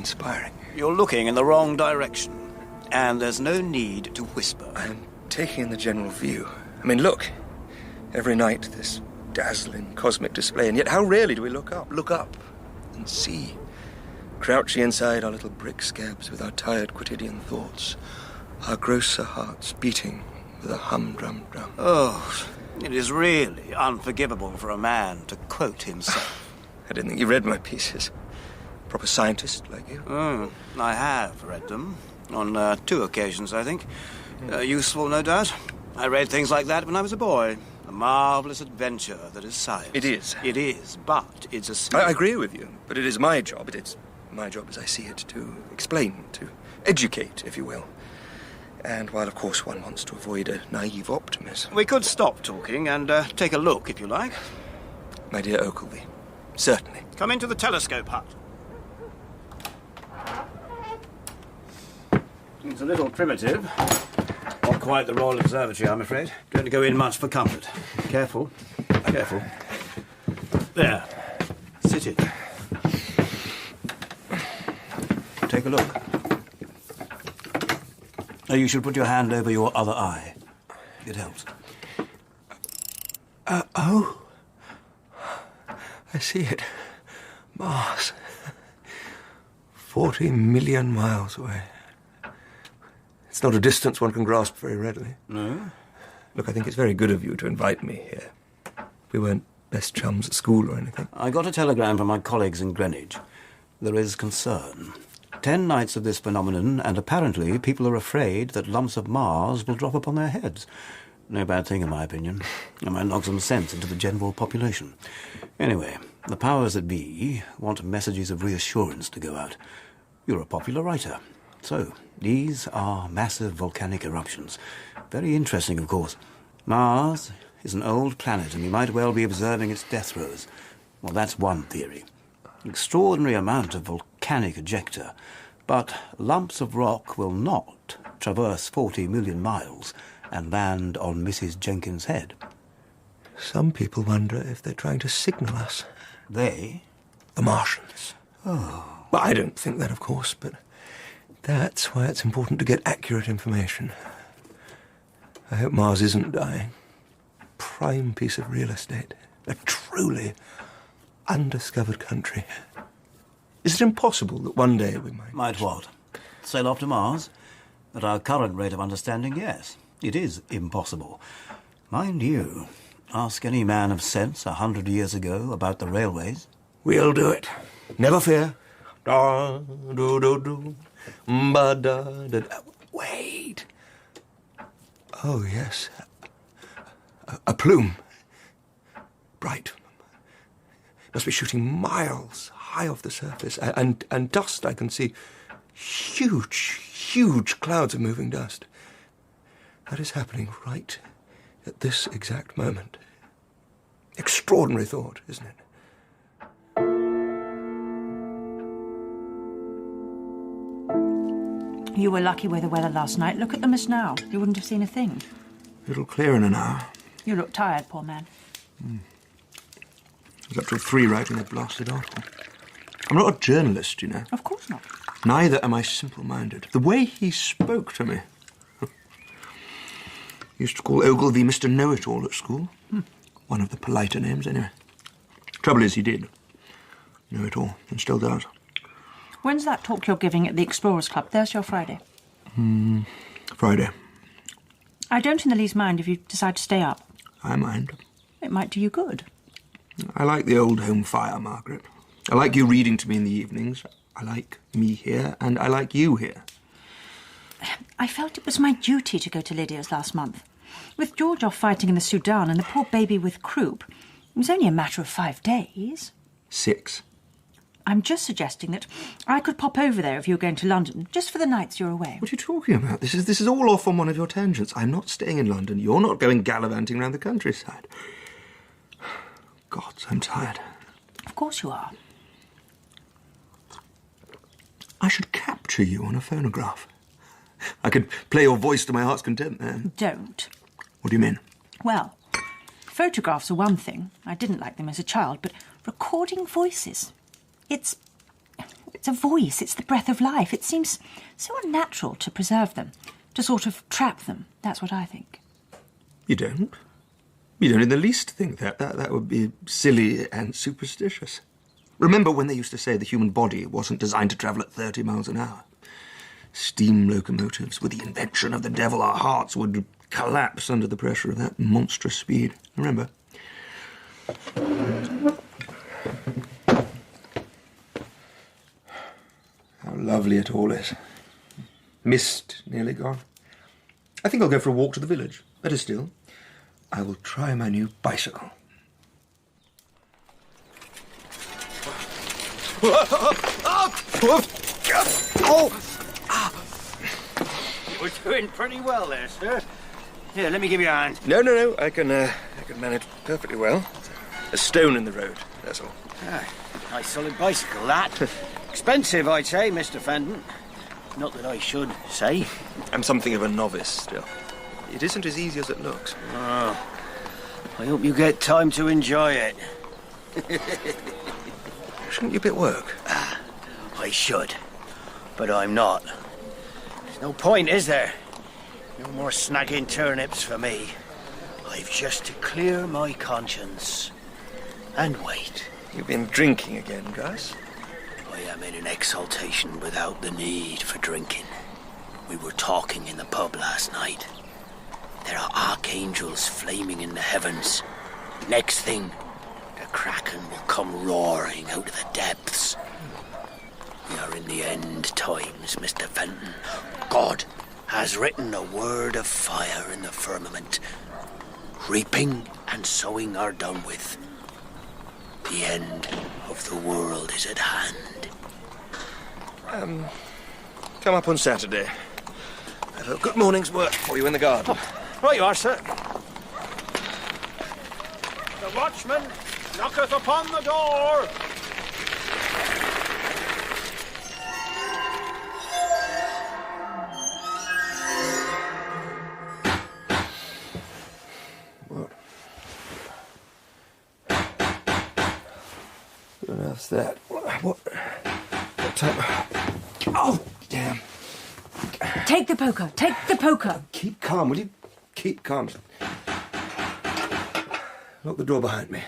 inspiring. You're looking in the wrong direction, and there's no need to whisper. I'm taking in the general view. I mean, look. Every night, this dazzling cosmic display, and yet how rarely do we look up and see, crouching inside our little brick scabs with our tired quotidian thoughts, our grosser hearts beating with a humdrum drum. Oh, it is really unforgivable for a man to quote himself. I didn't think you read my pieces. Proper scientist like you. I have read them. On 2 occasions, I think. Useful, no doubt. I read things like that when I was a boy. A marvellous adventure that is science. It is. It is, but it's a... I agree with you, but it is my job. It's my job as I see it to explain, to educate, if you will. And while, of course, one wants to avoid a naive optimism... We could stop talking and take a look, if you like. My dear Oakleby, certainly. Come into the telescope hut. It's a little primitive. Not quite the Royal Observatory, I'm afraid. Don't go in much for comfort. Careful. Careful. There. Sit it. Take a look. Now, you should put your hand over your other eye. It helps. Oh. I see it. Mars. 40 million miles away. It's not a distance one can grasp very readily. No? Look, I think it's very good of you to invite me here. We weren't best chums at school or anything. I got a telegram from my colleagues in Greenwich. There is concern. 10 nights of this phenomenon, and apparently people are afraid that lumps of Mars will drop upon their heads. No bad thing, in my opinion. It might knock some sense into the general population. Anyway, the powers that be want messages of reassurance to go out. You're a popular writer. So, these are massive volcanic eruptions. Very interesting, of course. Mars is an old planet, and we might well be observing its death throes. Well, that's one theory. Extraordinary amount of volcanic ejecta, but lumps of rock will not traverse 40 million miles and land on Mrs. Jenkins' head. Some people wonder if they're trying to signal us. They? The Martians. Oh. Well, I don't think that, of course, but that's why it's important to get accurate information. I hope Mars isn't dying. Prime piece of real estate. A truly undiscovered country. Is it impossible that one day we might... Might what? Sail off to Mars? At our current rate of understanding, yes. It is impossible. Mind you, ask any man of sense 100 years ago about the railways. We'll do it. Never fear. Da, do, do, do. Ba, da, da, da. Wait. Oh, yes. A plume. Bright. Must be shooting miles high off the surface. And dust, I can see. Huge clouds of moving dust. That is happening right at this exact moment. Extraordinary thought, isn't it? You were lucky with the weather last night. Look at the mist now. You wouldn't have seen a thing. It'll clear in an hour. You look tired, poor man. I was up till 3 writing a blasted article. I'm not a journalist, you know. Of course not. Neither am I simple-minded. The way he spoke to me. Used to call Ogilvy Mr. Know-It-All at school. One of the politer names, anyway. Trouble is, he did know it all, and still does. When's that talk you're giving at the Explorers Club? Thursday or Friday? Friday. I don't in the least mind if you decide to stay up. I mind. It might do you good. I like the old home fire, Margaret. I like you reading to me in the evenings. I like me here, and I like you here. I felt it was my duty to go to Lydia's last month. With George off fighting in the Sudan and the poor baby with croup, it was only a matter of 5 days. 6. I'm just suggesting that I could pop over there if you were going to London, just for the nights you're away. What are you talking about? This is all off on one of your tangents. I'm not staying in London. You're not going gallivanting around the countryside. Gods, I'm tired. Of course you are. I should capture you on a phonograph. I could play your voice to my heart's content then. Don't. What do you mean? Well, photographs are one thing. I didn't like them as a child, but recording voices, it's It's a voice, it's the breath of life. It seems so unnatural to preserve them, to sort of trap them. That's what I think. You don't? You don't in the least think that. That would be silly and superstitious. Remember when they used to say the human body wasn't designed to travel at 30 miles an hour? Steam locomotives, with the invention of the devil, our hearts would collapse under the pressure of that monstrous speed. Remember? How lovely it all is. Mist nearly gone. I think I'll go for a walk to the village. Better still, I will try my new bicycle. You're doing pretty well there, sir. Here, let me give you a hand. No. I can manage perfectly well. A stone in the road, that's all. Ah, nice solid bicycle, that. Expensive, I'd say, Mr. Fenton. Not that I should say. I'm something of a novice still. It isn't as easy as it looks. Oh, I hope you get time to enjoy it. Shouldn't you be at work? I should, but I'm not. There's no point, is there? No more snagging turnips for me. I've just to clear my conscience and wait. You've been drinking again, Gus? I am in an exaltation without the need for drinking. We were talking in the pub last night. There are archangels flaming in the heavens. Next thing, the Kraken will come roaring out of the depths. We are in the end times, Mr. Fenton. God has written a word of fire in the firmament. Reaping and sowing are done with. The end of the world is at hand. Come up on Saturday. I've a good morning's work for you in the garden. Right you are, sir. The watchman knocketh upon the door. What on earth's that? What time? Oh, damn. Take the poker. Take the poker. Keep calm, will you? Keep calm. Lock the door behind me.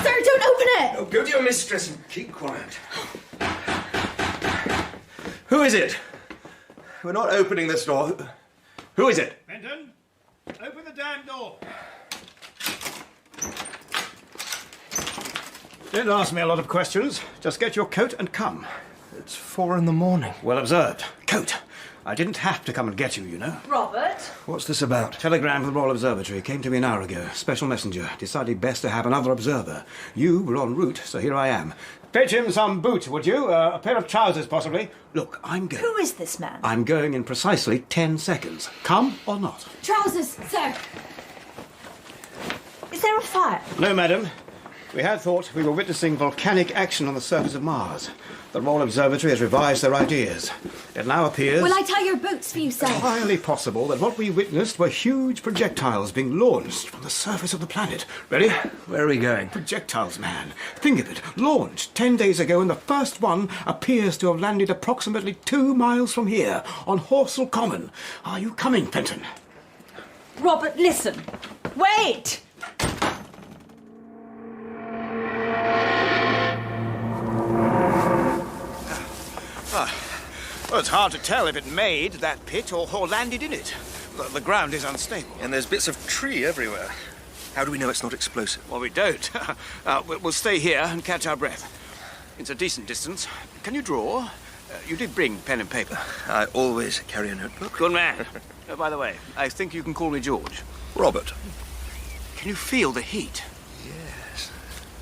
Sir, don't open it! Oh, go to your mistress and keep quiet. Who is it? We're not opening this door. Who is it? Benton, open the damn door. Don't ask me a lot of questions. Just get your coat and come. It's 4 a.m. Well observed. Coat. I didn't have to come and get you, you know. Robert? What's this about? Telegram from the Royal Observatory came to me an hour ago. Special messenger. Decided best to have another observer. You were en route, so here I am. Fetch him some boots, would you? A pair of trousers, possibly. Look, I'm going. Who is this man? I'm going in precisely 10 seconds. Come or not? Trousers, sir. Is there a fire? No, madam. We had thought we were witnessing volcanic action on the surface of Mars. The Royal Observatory has revised their ideas. It now appears... Will I tie your boots for you, sir? highly possible that what we witnessed were huge projectiles being launched from the surface of the planet. Ready? Where are we going? Projectiles, man. Think of it. Launched 10 days ago, and the first one appears to have landed approximately 2 miles from here, on Horsell Common. Are you coming, Fenton? Robert, listen. Wait! Well, it's hard to tell if it made that pit or landed in it. The ground is unstable. And there's bits of tree everywhere. How do we know it's not explosive? Well, we don't. We'll stay here and catch our breath. It's a decent distance. Can you draw? You did bring pen and paper. I always carry a notebook. Good man. Oh, by the way, I think you can call me George. Robert. Can you feel the heat? Yes.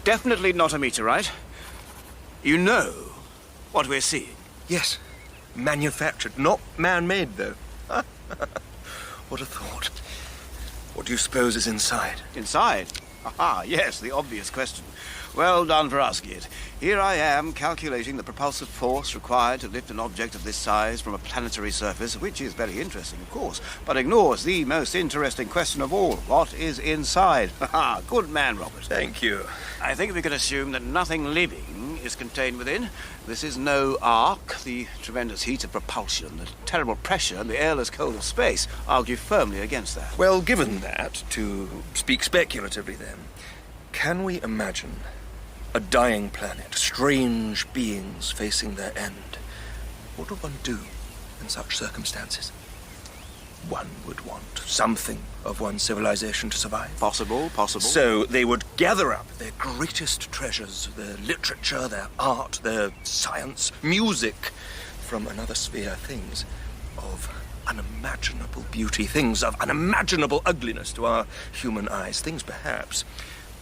Definitely not a meteorite. You know what we're seeing. Yes. Manufactured, not man-made, though. What a thought. What do you suppose is inside? Inside? Aha, yes, the obvious question. Well done for asking it. Here I am calculating the propulsive force required to lift an object of this size from a planetary surface, which is very interesting, of course, but ignores the most interesting question of all. What is inside? Ha! Good man, Robert. Thank you. I think we can assume that nothing living is contained within. This is no ark. The tremendous heat of propulsion, the terrible pressure, and the airless cold of space argue firmly against that. Well, given that, to speak speculatively then, can we imagine a dying planet, strange beings facing their end? What would one do in such circumstances? One would want something of one's civilization to survive. Possible. So they would gather up their greatest treasures, their literature, their art, their science, music, from another sphere, things of unimaginable beauty, things of unimaginable ugliness to our human eyes, things perhaps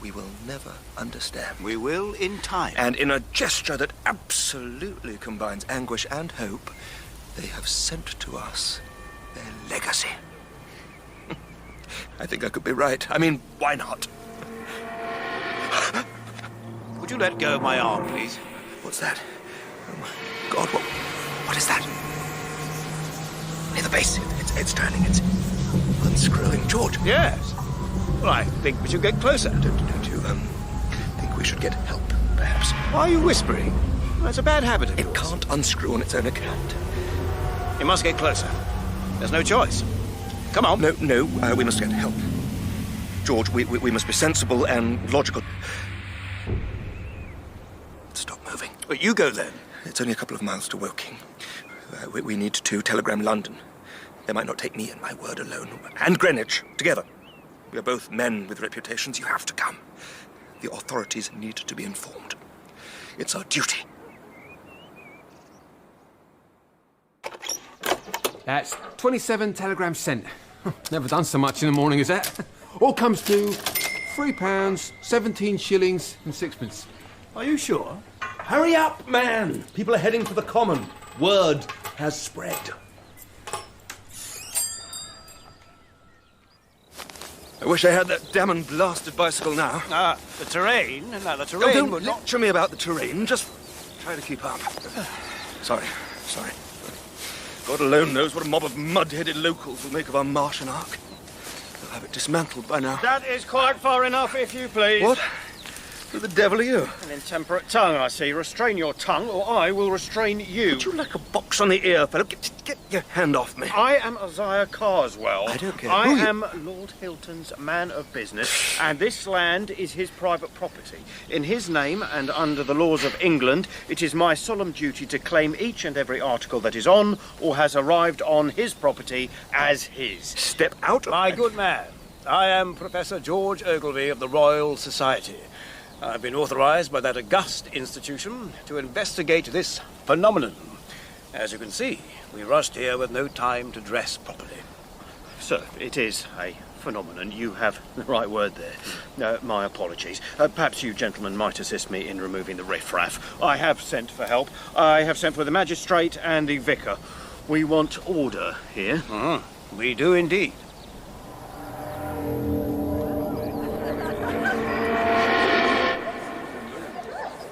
we will never understand. We will in time. And in a gesture that absolutely combines anguish and hope, they have sent to us their legacy. I think I could be right. I mean, why not? Would you let go of my arm, please? What's that? Oh my God, what is that? Near the base, it's turning, it's unscrewing. George! Yes. Well, I think we should get closer. Don't you, think we should get help, perhaps? Why are you whispering? That's a bad habit of yours. It can't unscrew on its own account. You must get closer. There's no choice. Come on. No, we must get help. George, we must be sensible and logical. Stop moving. Well, you go then. It's only a couple of miles to Woking. We need to telegram London. They might not take me and my word alone. And Greenwich, together. We are both men with reputations. You have to come. The authorities need to be informed. It's our duty. That's 27 telegrams sent. Never done so much in the morning as that. All comes to £3, 17 shillings and sixpence. Are you sure? Hurry up, man! People are heading for the common. Word has spread. I wish I had that damn and blasted bicycle now. The terrain? No, the terrain... Oh, don't would not... lecture me about the terrain. Just try to keep up. Sorry. God alone knows what a mob of mud-headed locals will make of our Martian Ark. They'll have it dismantled by now. That is quite far enough, if you please. What? Who the devil are you? An intemperate tongue, I see. Restrain your tongue, or I will restrain you. Would you like a box on the ear, fellow? Get your hand off me. I am Isaiah Carswell. I don't care I who you- am Lord Hilton's man of business, and this land is his private property. In his name, and under the laws of England, it is my solemn duty to claim each and every article that is on, or has arrived on his property, as his. Step out of My good man, I am Professor George Ogilvy of the Royal Society. I've been authorized by that august institution to investigate this phenomenon. As you can see, we rushed here with no time to dress properly. Sir, it is a phenomenon. You have the right word there. My apologies. Perhaps you gentlemen might assist me in removing the riffraff. I have sent for help. I have sent for the magistrate and the vicar. We want order here. We do indeed.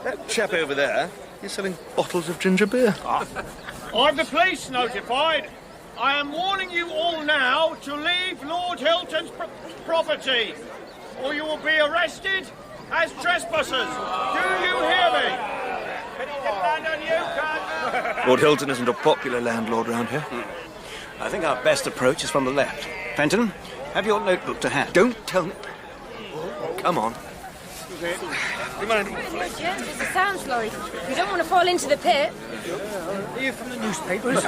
That chap over there, he's selling bottles of ginger beer. I've the police notified. I am warning you all now to leave Lord Hilton's property, or you will be arrested as trespassers. Do you hear me? Can he depend on you, cunt? Lord Hilton isn't a popular landlord around here. I think our best approach is from the left. Fenton, have your notebook to hand. Don't tell me. Come on. It's a sound lorry. You don't want to fall into the pit. Are you from the newspapers?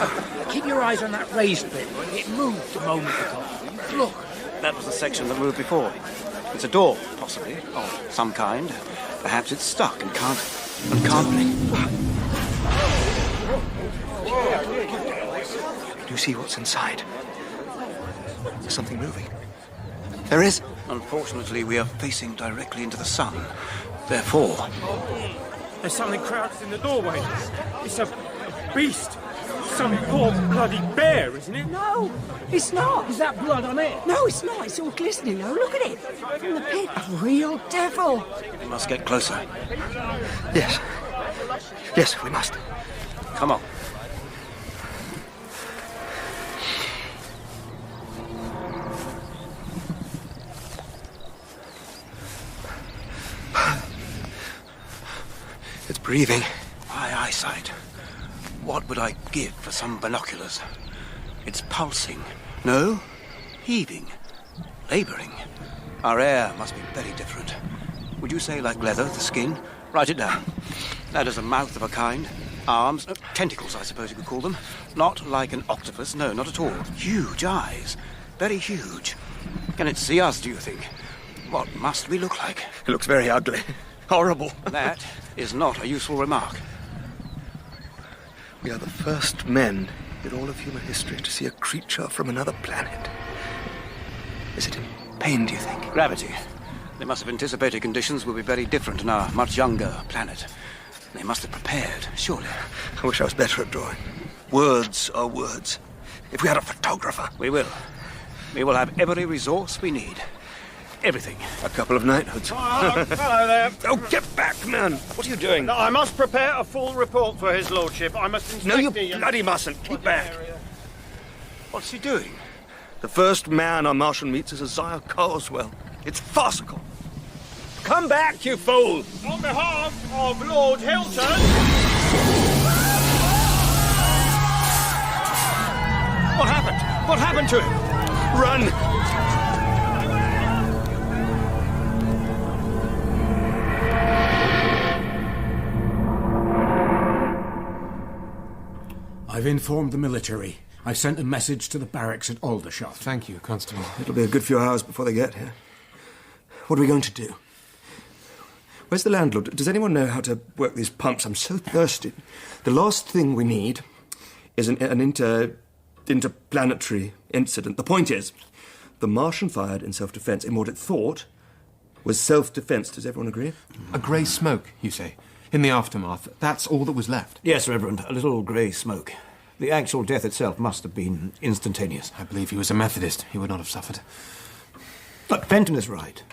Keep your eyes on that raised bit. It moved a moment ago. Look. That was the section that moved before. It's a door, possibly, of some kind. Perhaps it's stuck and can't Do you see what's inside? There's something moving. There is. Unfortunately, we are facing directly into the sun. Therefore, There's something crouched in the doorway. It's a beast. some poor bloody bear, isn't it? No, it's not. Is that blood on it? No, it's not. It's all glistening, though. Look at it. From the pit. A real devil. We must get closer. Yes. Yes, we must. Come on. It's breathing. My eyesight. What would I give for some binoculars? It's pulsing. No, heaving. Labouring. Our air must be very different. Would you say like leather, the skin? Write it down. That is a mouth of a kind. Arms, tentacles, I suppose you could call them. Not like an octopus, no, not at all. Huge eyes. Very huge. Can it see us, do you think? What must we look like? It looks very ugly. Horrible. That is not a useful remark. We are the first men in all of human history to see a creature from another planet. Is it in pain, do you think? Gravity. They must have anticipated conditions will be very different on our much younger planet. They must have prepared, surely. I wish I was better at drawing. Words are words. If we had a photographer... We will. We will have every resource we need. Everything. A couple of knighthoods. Oh, hello there. Oh, get back, man! What are you doing? No, I must prepare a full report for his lordship. I must inspect No, you the... bloody mustn't. Keep back. area. What's he doing? The first man our Martian meets is Isaiah Carswell. It's farcical. Come back, you fool! On behalf of Lord Hilton... What happened? What happened to him? Run! I've informed the military. I've sent a message to the barracks at Aldershot. Thank you, Constable. It'll be a good few hours before they get here. What are we going to do? Where's the landlord? Does anyone know how to work these pumps? I'm so thirsty. The last thing we need is an interplanetary incident. The point is, the Martian fired in self-defense in what it thought was self-defense. Does everyone agree? A grey smoke, you say? In the aftermath, that's all that was left? Yes, Reverend, a little grey smoke. The actual death itself must have been instantaneous. I believe he was a Methodist. He would not have suffered. But Fenton is right.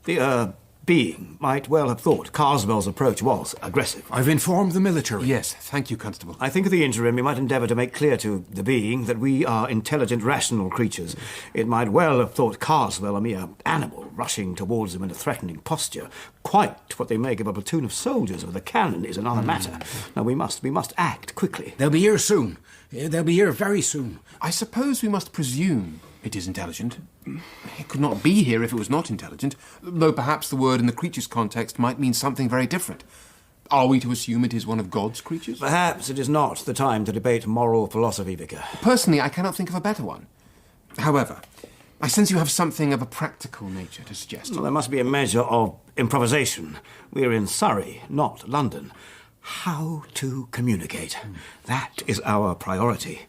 The, being might well have thought Carswell's approach was aggressive. I've informed the military. Yes, thank you, Constable. I think at the interim we might endeavour to make clear to the being that we are intelligent, rational creatures. It might well have thought Carswell a mere animal rushing towards them in a threatening posture. Quite what they make of a platoon of soldiers with a cannon is another matter. Now we must act quickly. They'll be here soon. They'll be here very soon. I suppose we must presume it is intelligent. It could not be here if it was not intelligent, though perhaps the word in the creature's context might mean something very different. Are we to assume it is one of God's creatures? Perhaps it is not the time to debate moral philosophy, Vicar. Personally, I cannot think of a better one. However, I sense you have something of a practical nature to suggest. Well, there must be a measure of improvisation. We're in Surrey, not London. How to communicate. That is our priority.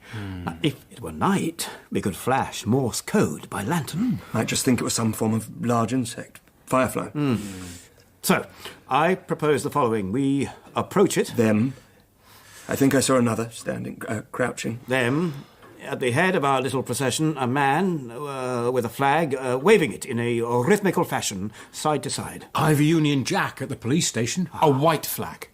Now, if it were night, we could flash Morse code by lantern. I just think it was some form of large insect. Firefly. So, I propose the following. We approach it. Them. I think I saw another standing, crouching. Them. At the head of our little procession, a man with a flag, waving it in a rhythmical fashion, side to side. I've a Union Jack at the police station. A white flag.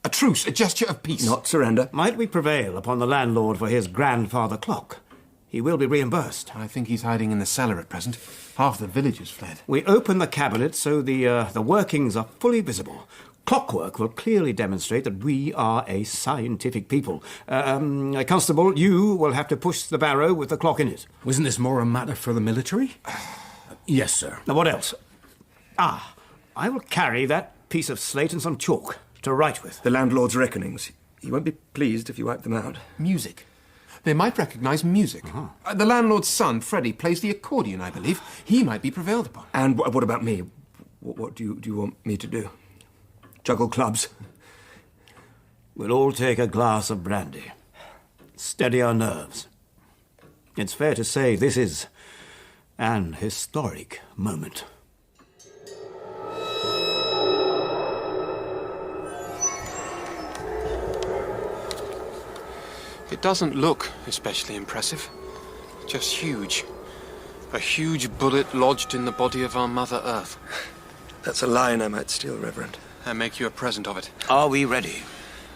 A truce, a gesture of peace. Not surrender. Might we prevail upon the landlord for his grandfather clock? He will be reimbursed. I think he's hiding in the cellar at present. Half the village has fled. We open the cabinet so the workings are fully visible. Clockwork will clearly demonstrate that we are a scientific people. Constable, you will have to push the barrow with the clock in it. Wasn't this more a matter for the military? Yes, sir. Now, what else? I will carry that piece of slate and some chalk to write with. The landlord's reckonings. He won't be pleased if you wipe them out. Music. They might recognise music. The landlord's son, Freddie, plays the accordion, I believe. He might be prevailed upon. And what about me? What do you want me to do? Juggle clubs? We'll all take a glass of brandy. Steady our nerves. It's fair to say this is an historic moment. It doesn't look especially impressive. Just huge. A huge bullet lodged in the body of our Mother Earth. That's a line I might steal, Reverend. And make you a present of it. Are we ready?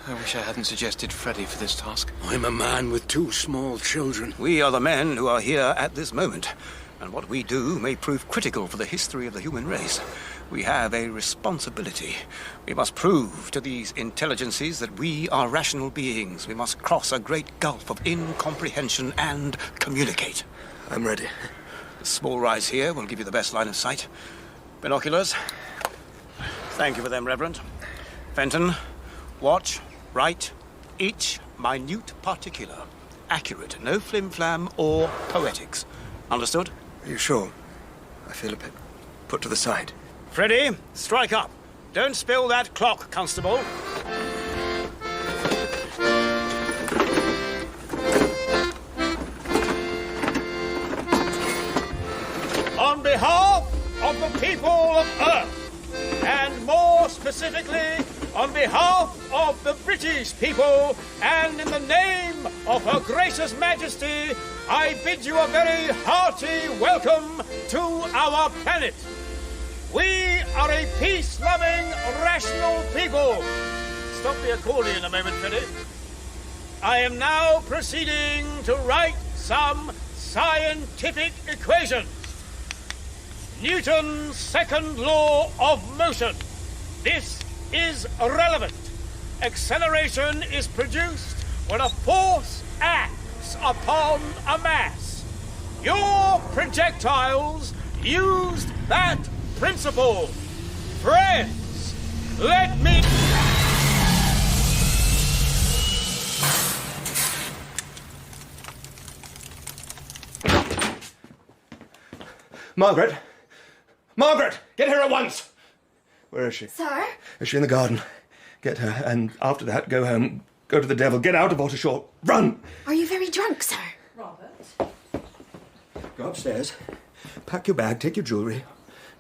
I wish I hadn't suggested Freddy for this task. I'm a man with 2 small children. We are the men who are here at this moment, and what we do may prove critical for the history of the human race. We have a responsibility. We must prove to these intelligences that we are rational beings. We must cross a great gulf of incomprehension and communicate. I'm ready. The small rise here will give you the best line of sight. Binoculars. Thank you for them, Reverend. Fenton, watch, right, each minute particular. Accurate, no flim-flam or poetics. Understood? Are you sure? I feel a bit put to the side. Freddy, strike up. Don't spill that clock, Constable. On behalf of the people of Earth, and more specifically, on behalf of the British people, and in the name of Her Gracious Majesty, I bid you a very hearty welcome to our planet. We are a peace-loving, rational people. Stop the accordion a moment, Freddy. I am now proceeding to write some scientific equations. Newton's second law of motion. This is relevant. Acceleration is produced when a force acts upon a mass. Your projectiles used that principle. Friends, let me... Margaret! Margaret! Get here at once! Where is she? Sir? Is she in the garden? Get her, and after that, go home. Go to the devil. Get out of Ottershaw. Run! Are you very drunk, sir? Robert? Go upstairs. Pack your bag. Take your jewellery.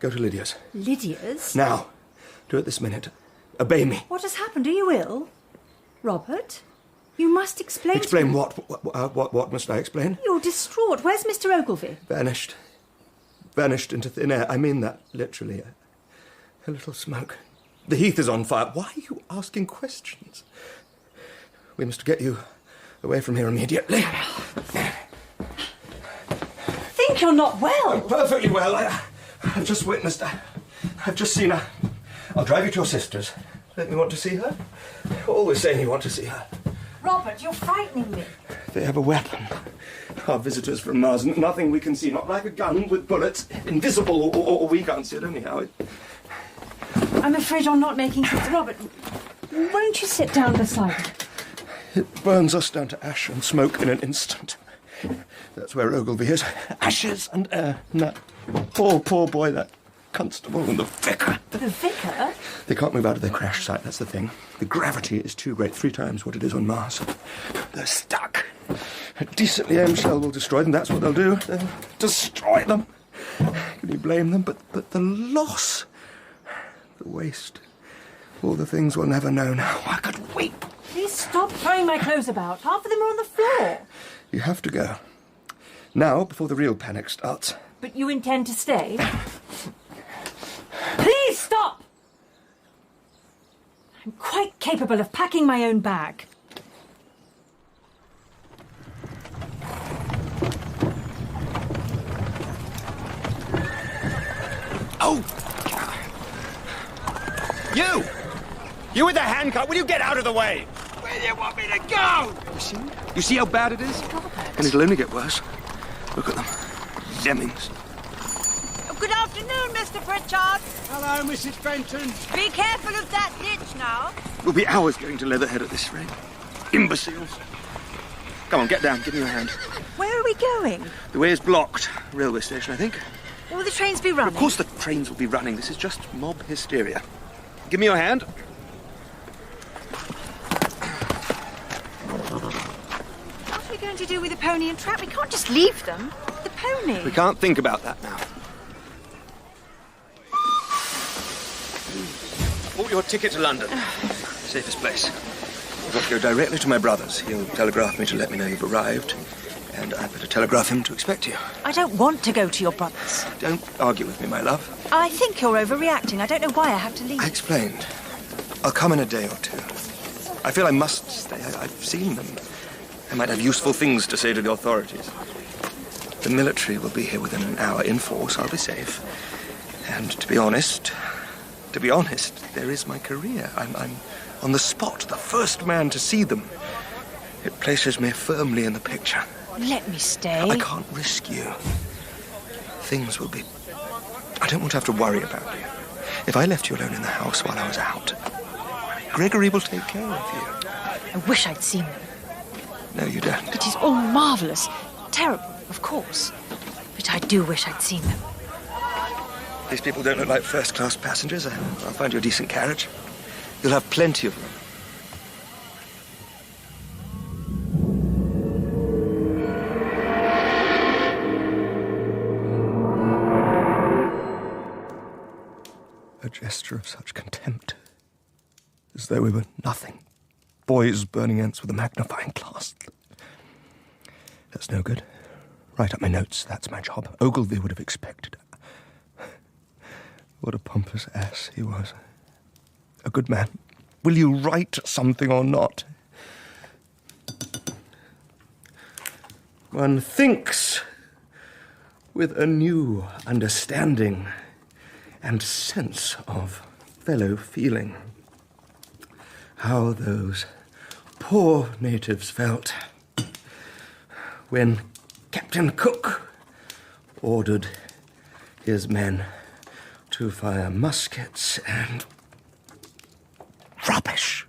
Go to Lydia's. Lydia's? Now. Do it this minute. Obey me. What has happened? Are you ill? Robert? You must explain Explain to me. what must I explain? You're distraught. Where's Mr. Ogilvy? Vanished. Vanished into thin air. I mean that, literally. A little smoke. The heath is on fire. Why are you asking questions? We must get you away from here immediately. Think you're not well. Perfectly well. I've just witnessed. I've just seen her. I'll drive you to your sister's. Don't you want to see her? Always saying you want to see her. Robert, you're frightening me. They have a weapon. Our visitors from Mars. Nothing we can see. Not like a gun with bullets. Invisible, or we can't see it anyhow. I'm afraid you're not making sense. Robert, won't you sit down beside me? It burns us down to ash and smoke in an instant. That's where Ogilvy is. Ashes and air. And that poor boy, that constable and the vicar. The vicar? They can't move out of their crash site, that's the thing. The gravity is too great, 3 times what it is on Mars. They're stuck. A decently aimed shell will destroy them, that's what they'll do. They'll destroy them. Can you blame them? But the loss, the waste, all the things we'll never know now. I could weep. Please stop throwing my clothes about. Half of them are on the floor. You have to go. Now, before the real panic starts. But you intend to stay? Please stop! I'm quite capable of packing my own bag. Oh! You! You with the handcuff, will you get out of the way? Where do you want me to go? You see how bad it is? And it'll only get worse. Look at them. Lemmings. Good afternoon, Mr. Pritchard. Hello, Mrs. Fenton. Be careful of that ditch now. We'll be hours going to Leatherhead at this rate. Imbeciles. Come on, get down. Give me your hand. Where are we going? The way is blocked. Railway station, I think. Will the trains be running? Of course the trains will be running. This is just mob hysteria. Give me your hand. What are we going to do with the pony and trap? We can't just leave them. The pony. We can't think about that now. Bought your ticket to London. Safest place. I've got to go directly to my brother's. He'll telegraph me to let me know you've arrived, and I'd better telegraph him to expect you. I don't want to go to your brother's. Don't argue with me, my love. I think you're overreacting. I don't know why I have to leave. I explained. I'll come in a day or two. I feel I must stay. I've seen them. I might have useful things to say to the authorities. The military will be here within an hour. In force, I'll be safe. And to be honest, there is my career. I'm on the spot, the first man to see them. It places me firmly in the picture. Let me stay. I can't risk you. Things will be... I don't want to have to worry about you. If I left you alone in the house while I was out, Gregory will take care of you. I wish I'd seen them. No, you don't. It is all marvellous. Terrible, of course. But I do wish I'd seen them. These people don't look like first-class passengers. I'll find you a decent carriage. You'll have plenty of them. A gesture of such contempt. As though we were nothing. Boys burning ants with a magnifying glass. That's no good. Write up my notes. That's my job. Ogilvy would have expected. What a pompous ass he was. A good man. Will you write something or not? One thinks with a new understanding and sense of fellow feeling. How those poor natives felt when Captain Cook ordered his men to fire muskets and... Rubbish!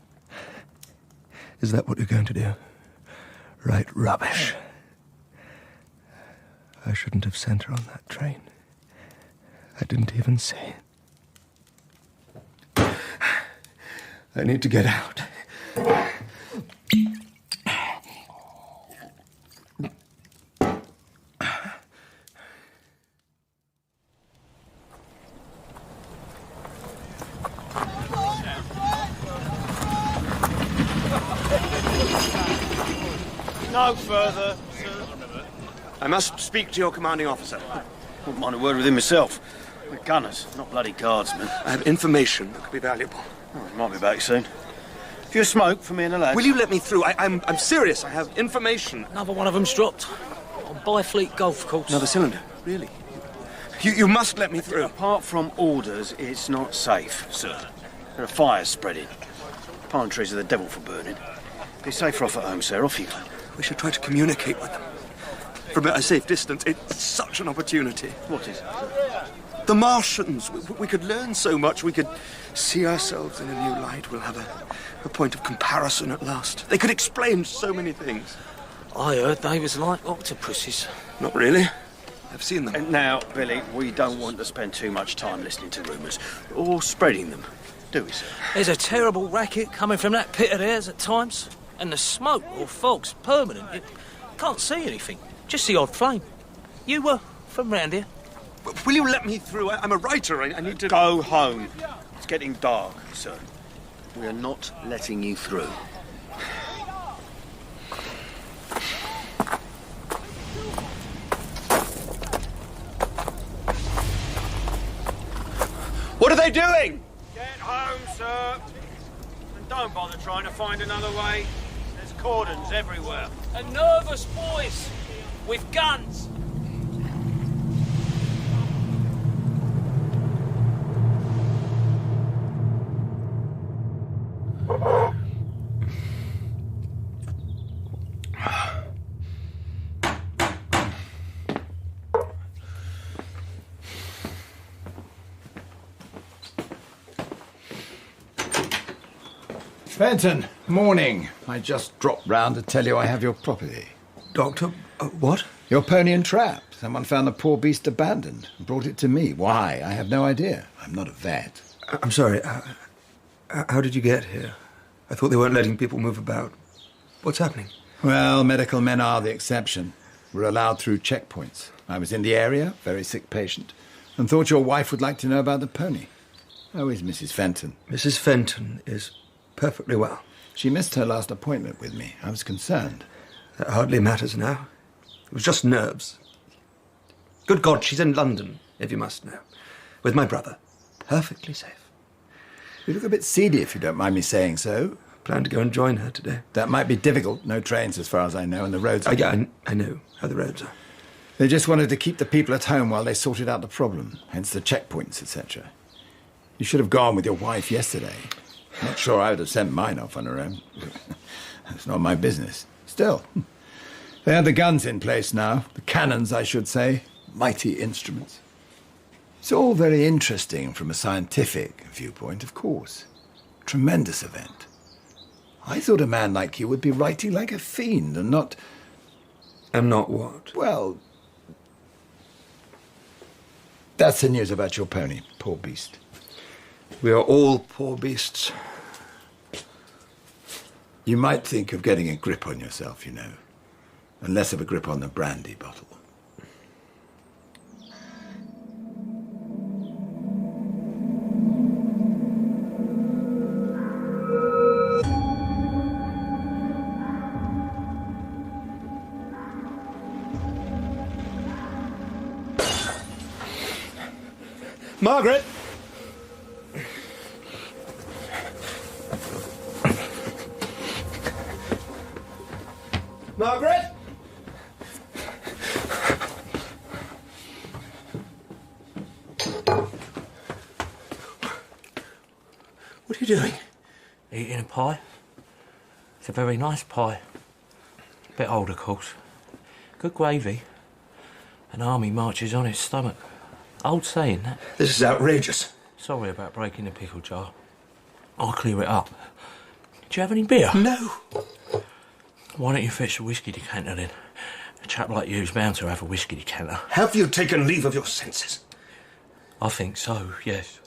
Is that what you're going to do? Write rubbish? I shouldn't have sent her on that train. I didn't even say it. I need to get out. No further, sir. I must speak to your commanding officer. Wouldn't mind a word with him myself. We're gunners, not bloody guardsmen. I have information that could be valuable. Oh, he might be back soon. A few smoke for me and the lads. Will you let me through? I'm serious. I have information. Another one of them's dropped. On Byfleet Golf Course. Another cylinder? Really? You must let me through. Apart from orders, it's not safe, sir. There are fires spreading. Pine trees are the devil for burning. Be safer off at home, sir. Off you go. We should try to communicate with them. From a safe distance. It's such an opportunity. What is it? The Martians. We could learn so much. We could see ourselves in a new light. We'll have a point of comparison at last. They could explain so many things. I heard they was like octopuses. Not really. I've seen them. And now, Billy, we don't want to spend too much time listening to rumours or spreading them, do we, sir? There's a terrible racket coming from that pit of theirs at times. And the smoke or fog's permanent. You can't see anything. Just the odd flame. You were from round here? Will you let me through? I'm a writer. I need to... Go home. It's getting dark, sir. We are not letting you through. What are they doing? Get home, sir. And don't bother trying to find another way. There's cordons everywhere. And nervous boys with guns. Fenton, morning. I just dropped round to tell you I have your property. Doctor, what? Your pony and trap. Someone found the poor beast abandoned and brought it to me. Why? I have no idea. I'm not a vet. I'm sorry. How did you get here? I thought they weren't letting people move about. What's happening? Well, medical men are the exception. We're allowed through checkpoints. I was in the area, very sick patient, and thought your wife would like to know about the pony. How is Mrs. Fenton? Mrs. Fenton is perfectly well. She missed her last appointment with me. I was concerned. That hardly matters now. It was just nerves. Good God, she's in London, if you must know, with my brother. Perfectly safe. You look a bit seedy, if you don't mind me saying so. Plan to go and join her today. That might be difficult. No trains, as far as I know, and the roads are... Yeah, I know how the roads are. They just wanted to keep the people at home while they sorted out the problem, hence the checkpoints, etc. You should have gone with your wife yesterday. Not sure I would have sent mine off on her own. It's not my business. Still, they have the guns in place now. The cannons, I should say. Mighty instruments. It's all very interesting from a scientific viewpoint, of course. Tremendous event. I thought a man like you would be writing like a fiend and not... And not what? Well, that's the news about your pony. Poor beast. We are all poor beasts. You might think of getting a grip on yourself, you know, and less of a grip on the brandy bottle. Margaret! Margaret! What are you doing? Eating a pie. It's a very nice pie. Bit old, of course. Good gravy. An army marches on its stomach. Old saying, that. This is outrageous. Sorry about breaking the pickle jar. I'll clear it up. Do you have any beer? No. Why don't you fetch a whiskey decanter then? A chap like you's bound to have a whiskey decanter. Have you taken leave of your senses? I think so, yes.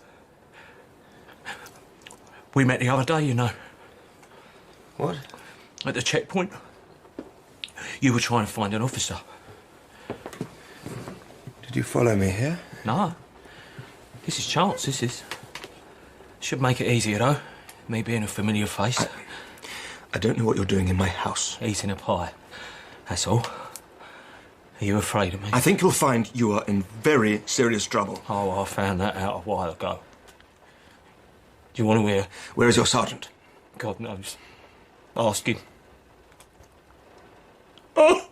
We met the other day, you know. What? At the checkpoint. You were trying to find an officer. Did you follow me here? No. This is chance, this is. Should make it easier, though. Me being a familiar face. I don't know what you're doing in my house. Eating a pie. That's all. Are you afraid of me? I think you'll find you are in very serious trouble. Oh, I found that out a while ago. Do you want to hear? Where is your sergeant? God knows. Ask him. Oh!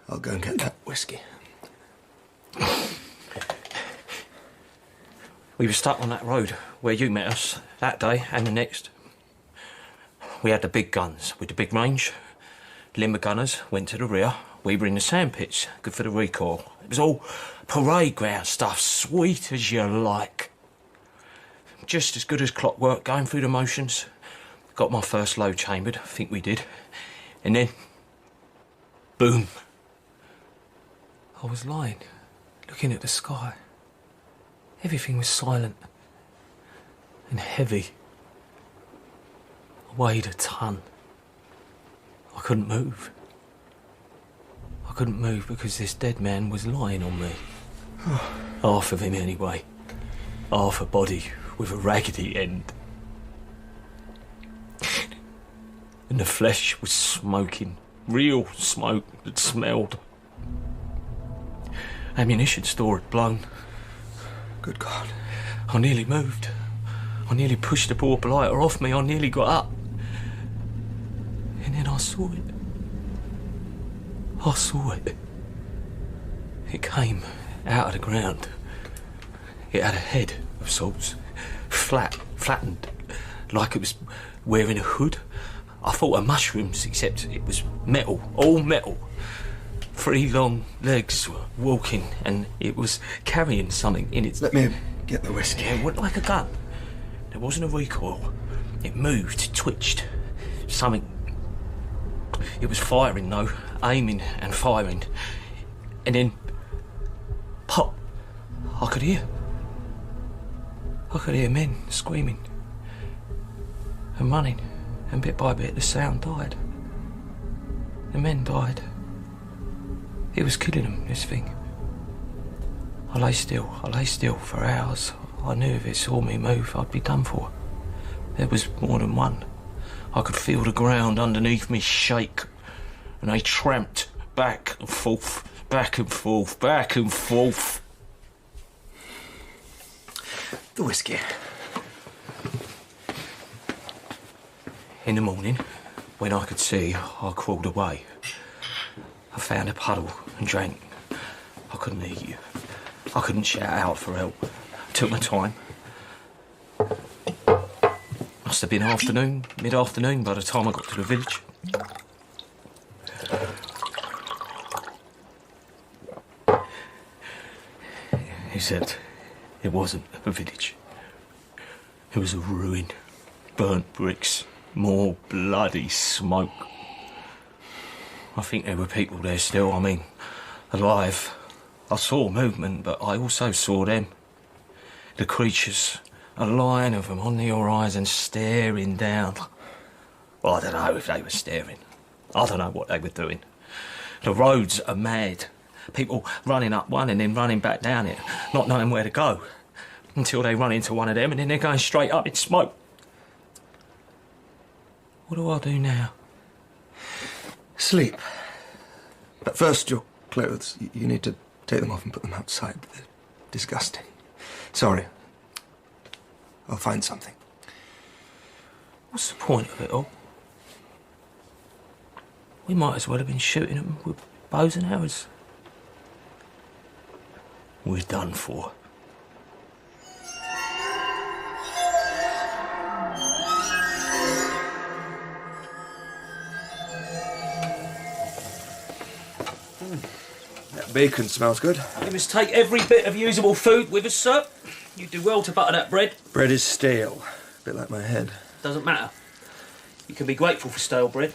I'll go and get that whiskey. We were stuck on that road where you met us that day and the next. We had the big guns with the big range. Limber gunners went to the rear. We were in the sand pits, good for the recoil. It was all parade ground stuff, sweet as you like. Just as good as clockwork, going through the motions. Got my first load chambered, I think we did. And then, boom. I was lying, looking at the sky. Everything was silent and heavy. I weighed a ton. I couldn't move. I couldn't move because this dead man was lying on me. Half of him anyway. Half a body with a raggedy end. And the flesh was smoking. Real smoke that smelled. Ammunition store had blown. Good God. I nearly moved. I nearly pushed the ball blighter off me. I nearly got up. And then I saw it. I saw it. It came out of the ground. It had a head of sorts. Flattened. Like it was wearing a hood. I thought of mushrooms, except it was metal. All metal. 3 long legs were walking, and it was carrying something in its... Let me get the whiskey. It went like a gun. There wasn't a recoil. It moved, twitched. Something... It was firing, though. Aiming and firing. And then... Pop! I could hear. I could hear men screaming. And running. And bit by bit, the sound died. The men died. It was killing them, this thing. I lay still for hours. I knew if it saw me move, I'd be done for. There was more than one. I could feel the ground underneath me shake, and they tramped back and forth, back and forth, back and forth. The whiskey. In the morning, when I could see, I crawled away. I found a puddle and drank. I couldn't eat. I couldn't shout out for help. Took my time. Must have been afternoon, mid-afternoon by the time I got to the village. Except it wasn't a village. It was a ruin. Burnt bricks. More bloody smoke. I think there were people there still, I mean, alive. I saw movement, but I also saw them. The creatures, a line of them on the horizon staring down. Well, I don't know if they were staring. I don't know what they were doing. The roads are mad. People running up one and then running back down it, not knowing where to go. Until they run into one of them and then they're going straight up in smoke. What do I do now? Sleep. But first, your clothes. You need to take them off and put them outside. They're disgusting. Sorry. I'll find something. What's the point of it all? We might as well have been shooting them with bows and arrows. We're done for. That bacon smells good. We must take every bit of usable food with us, sir. You do well to butter that bread. Bread is stale. A bit like my head. Doesn't matter. You can be grateful for stale bread.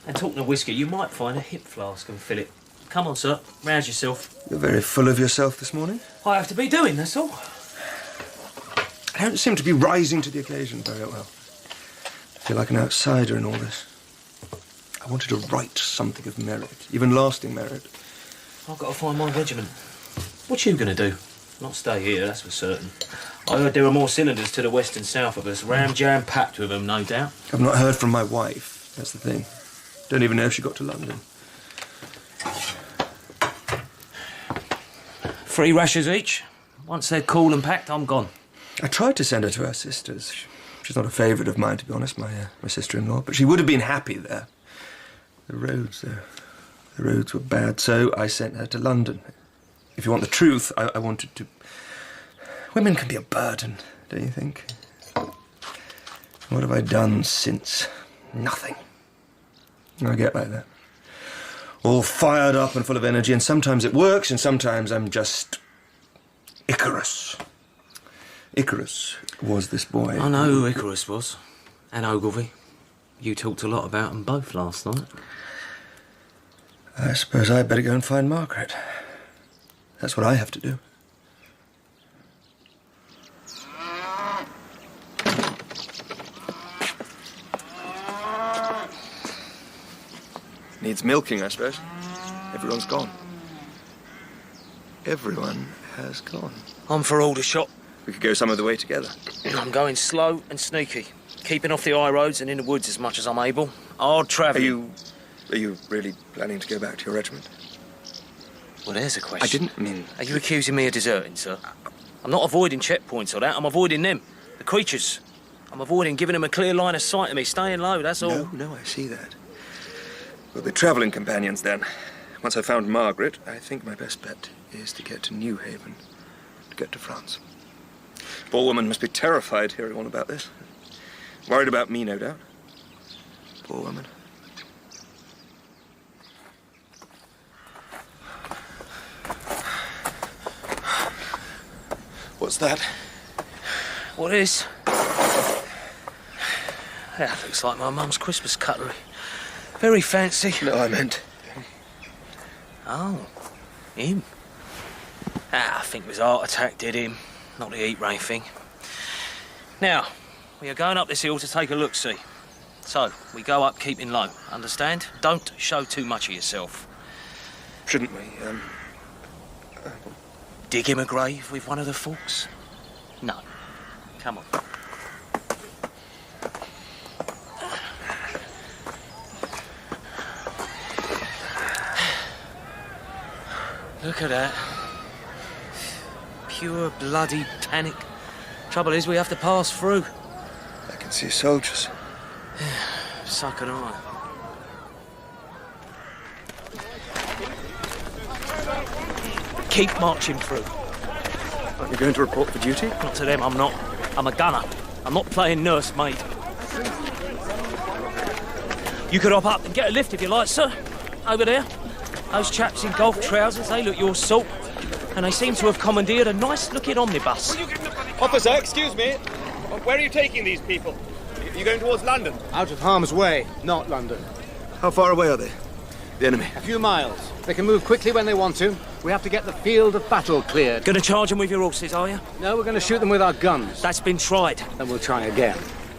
And talking of whiskey, you might find a hip flask and fill it. Come on, sir. Rouse yourself. You're very full of yourself this morning. I have to be doing, that's all. I don't seem to be rising to the occasion very well. I feel like an outsider in all this. I wanted to write something of merit, even lasting merit. I've got to find my regiment. What you going to do? Not stay here, that's for certain. I heard there are more cylinders to the west and south of us. Ram-jam packed with them, no doubt. I've not heard from my wife. That's the thing. Don't even know if she got to London. 3 rashers each. Once they're cool and packed, I'm gone. I tried to send her to her sister's. She's not a favourite of mine, to be honest, my sister-in-law. But she would have been happy there. The roads were bad, so I sent her to London. If you want the truth, I wanted to... Women can be a burden, don't you think? What have I done since? Nothing. I get like that. All fired up and full of energy, and sometimes it works, and sometimes I'm just... Icarus. Icarus was this boy. I know who Icarus was. And Ogilvy. You talked a lot about them both last night. I suppose I'd better go and find Margaret. That's what I have to do. Needs milking, I suppose. Everyone's gone. Everyone has gone. I'm for Aldershot. We could go some of the way together. I'm going slow and sneaky, keeping off the high roads and in the woods as much as I'm able. Hard travelling. Are you really planning to go back to your regiment? Well, there's a question. I didn't mean... Are you accusing me of deserting, sir? I'm not avoiding checkpoints or that. I'm avoiding them, the creatures. I'm avoiding giving them a clear line of sight of me, staying low, that's all. No, I see that. We'll be travelling companions then. Once I've found Margaret, I think my best bet is to get to New Haven, to get to France. Poor woman must be terrified hearing all about this. Worried about me, no doubt. Poor woman. What's that? What is? That looks like my mum's Christmas cutlery. Very fancy. No, I meant... Oh, him. I think his heart attack did him, not the heat ray thing. Now, we are going up this hill to take a look-see. So, we go up keeping low, understand? Don't show too much of yourself. Shouldn't we, Dig him a grave with one of the forks? No. Come on. Look at that. Pure bloody panic. Trouble is, we have to pass through. I can see soldiers. So can I. Keep marching through. Aren't you going to report for duty? Not to them, I'm not. I'm a gunner. I'm not playing nursemaid. You could hop up and get a lift if you like, sir. Over there. Those chaps in golf trousers, they look your sort. And they seem to have commandeered a nice-looking omnibus. Officer, excuse me. Where are you taking these people? Are you going towards London? Out of harm's way, not London. How far away are they? The enemy? A few miles. They can move quickly when they want to. We have to get the field of battle cleared. Gonna charge them with your horses, are you? No, we're going to shoot them with our guns. That's been tried. And we'll try again.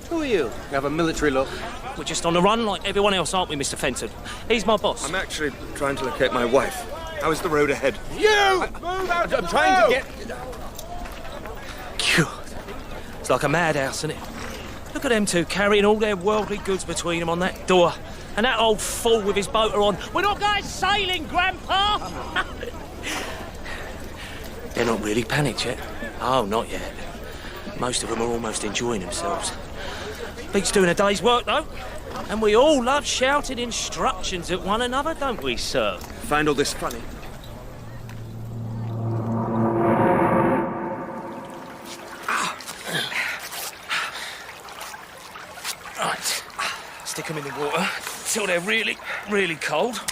Who are you? You have a military look. We're just on the run like everyone else, aren't we, Mr. Fenton? He's my boss. I'm actually trying to locate my wife. How is the road ahead? Move out! I'm trying to get... God. It's like a madhouse, isn't it? Look at them two carrying all their worldly goods between them on that door. And that old fool with his boater on. We're not going sailing, Grandpa! They're not really panicked yet. Oh, not yet. Most of them are almost enjoying themselves. Beats doing a day's work, though. And we all love shouting instructions at one another, don't we, sir? Find all this funny? Right. Stick them in the water till they're really, really cold.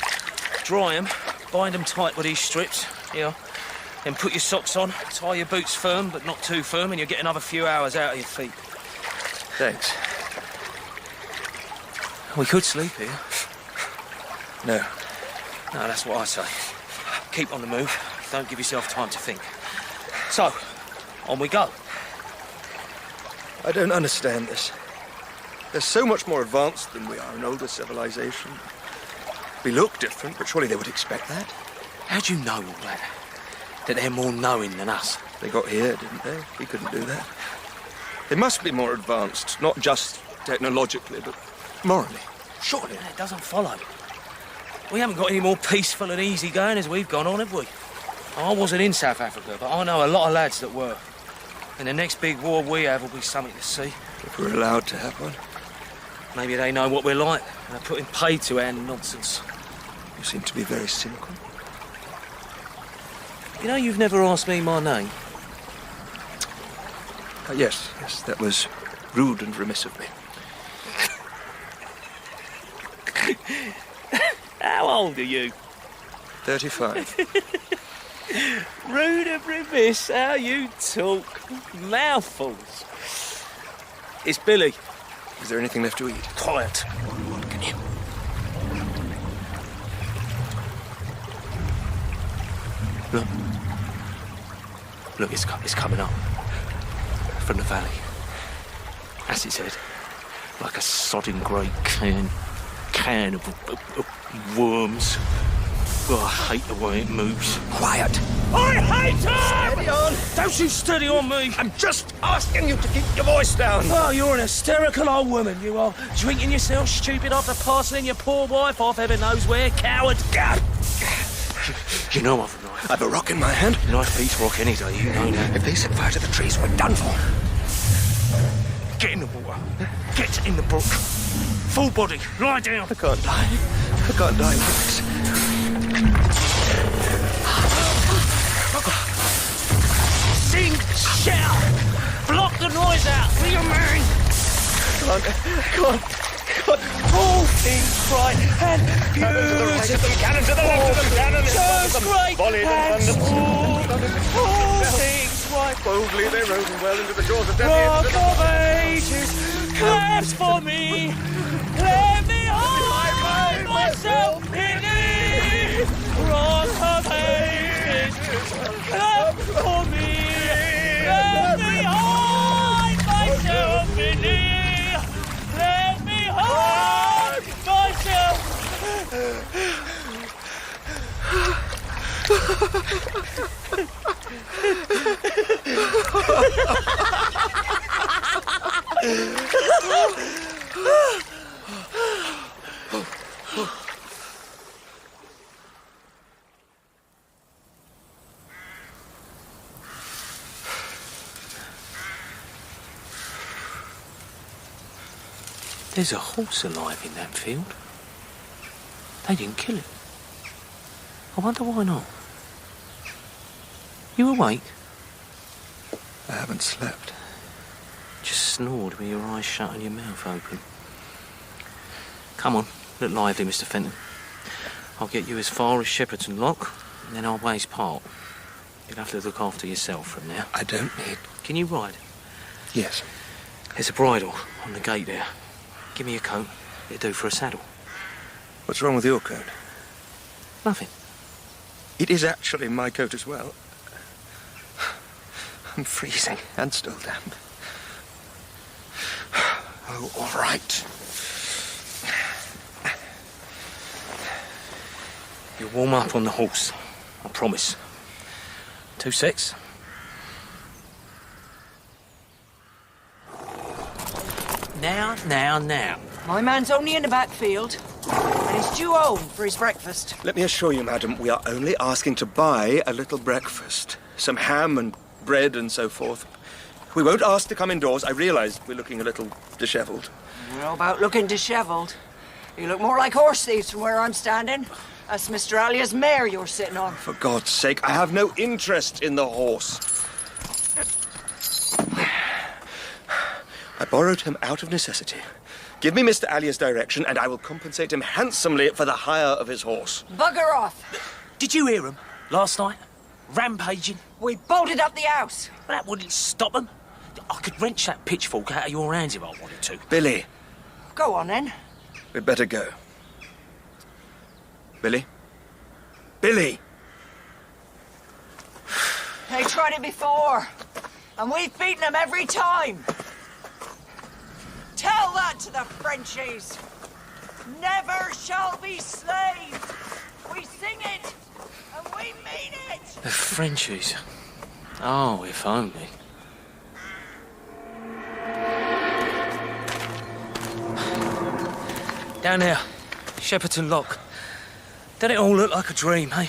Dry them, bind them tight with these strips, here. Then put your socks on, tie your boots firm, but not too firm, and you'll get another few hours out of your feet. Thanks. We could sleep here. No. No, that's what I say. Keep on the move. Don't give yourself time to think. So, on we go. I don't understand this. They're so much more advanced than we are, an older civilization. We look different, but surely they would expect that. How'd you know all that? That they're more knowing than us? They got here, didn't they? We couldn't do that. They must be more advanced, not just technologically, but morally. Surely that doesn't follow. We haven't got any more peaceful and easygoing as we've gone on, have we? I wasn't in South Africa, but I know a lot of lads that were. And the next big war we have will be something to see. If we're allowed to have one. Maybe they know what we're like, and are putting paid to our nonsense. You seem to be very cynical. You know, you've never asked me my name. Yes, that was rude and remiss of me. How old are you? 35. Rude and remiss, how you talk. Mouthfuls. It's Billy. Is there anything left to eat? Quiet. What can you? Look. Look, it's coming up. From the valley. As it said. Like a sodding great can of worms. Oh, I hate the way it moves. Quiet. I hate it! Steady on. Don't you steady on me. I'm just asking you to keep your voice down. Oh, you're an hysterical old woman, you are. Drinking yourself stupid after parceling your poor wife off heaven knows where, coward. God. You know I've a knife. I've a rock in my hand. Knife beats rock any day, you know that. If they set fire to the trees, we're done for. Get in the water. Get in the brook. Full body. Lie down. I can't die. I can't die like this. Sing, shout. Block the noise out. Be a man. Can't. All things bright and beautiful. Cannon to the left of them, cannon to the left So of them. great Volley them, and thunder. small. All things bright. Boldly they rose and well into the jaws of Rock death. of ages, claps for me. Let me hide myself in it. Rock of ages, claps for me. Let me hide myself in it. Let me hide myself. There's a horse alive in that field. They didn't kill it. I wonder why not. You awake? I haven't slept. Just snored with your eyes shut and your mouth open. Come on, look lively, Mr. Fenton. I'll get you as far as Shepperton Lock, and then our ways part. You'll have to look after yourself from now. I don't need... Can you ride? Yes. There's a bridle on the gate there. Give me your coat. It'll do for a saddle. What's wrong with your coat? Nothing. It is actually my coat as well. I'm freezing and still damp. Oh, all right. You'll warm up on the horse. I promise. 2 secs. Now. My man's only in the back field, and he's due home for his breakfast. Let me assure you, madam, we are only asking to buy a little breakfast. Some ham and bread and so forth. We won't ask to come indoors. I realise we're looking a little dishevelled. How about looking dishevelled? You look more like horse thieves from where I'm standing. That's Mr. Alia's mare you're sitting on. For God's sake, I have no interest in the horse. I borrowed him out of necessity. Give me Mr. Alia's direction, and I will compensate him handsomely for the hire of his horse. Bugger off! Did you hear him last night? Rampaging? We bolted up the house. Well, that wouldn't stop them. I could wrench that pitchfork out of your hands if I wanted to. Billy. Go on, then. We'd better go. Billy? Billy! They tried it before, and we've beaten them every time. Tell that to the Frenchies. Never shall be slaves. We sing it, and we mean it. The Frenchies. Oh, if only. Down there, Shepperton Lock. Doesn't it all look like a dream, eh?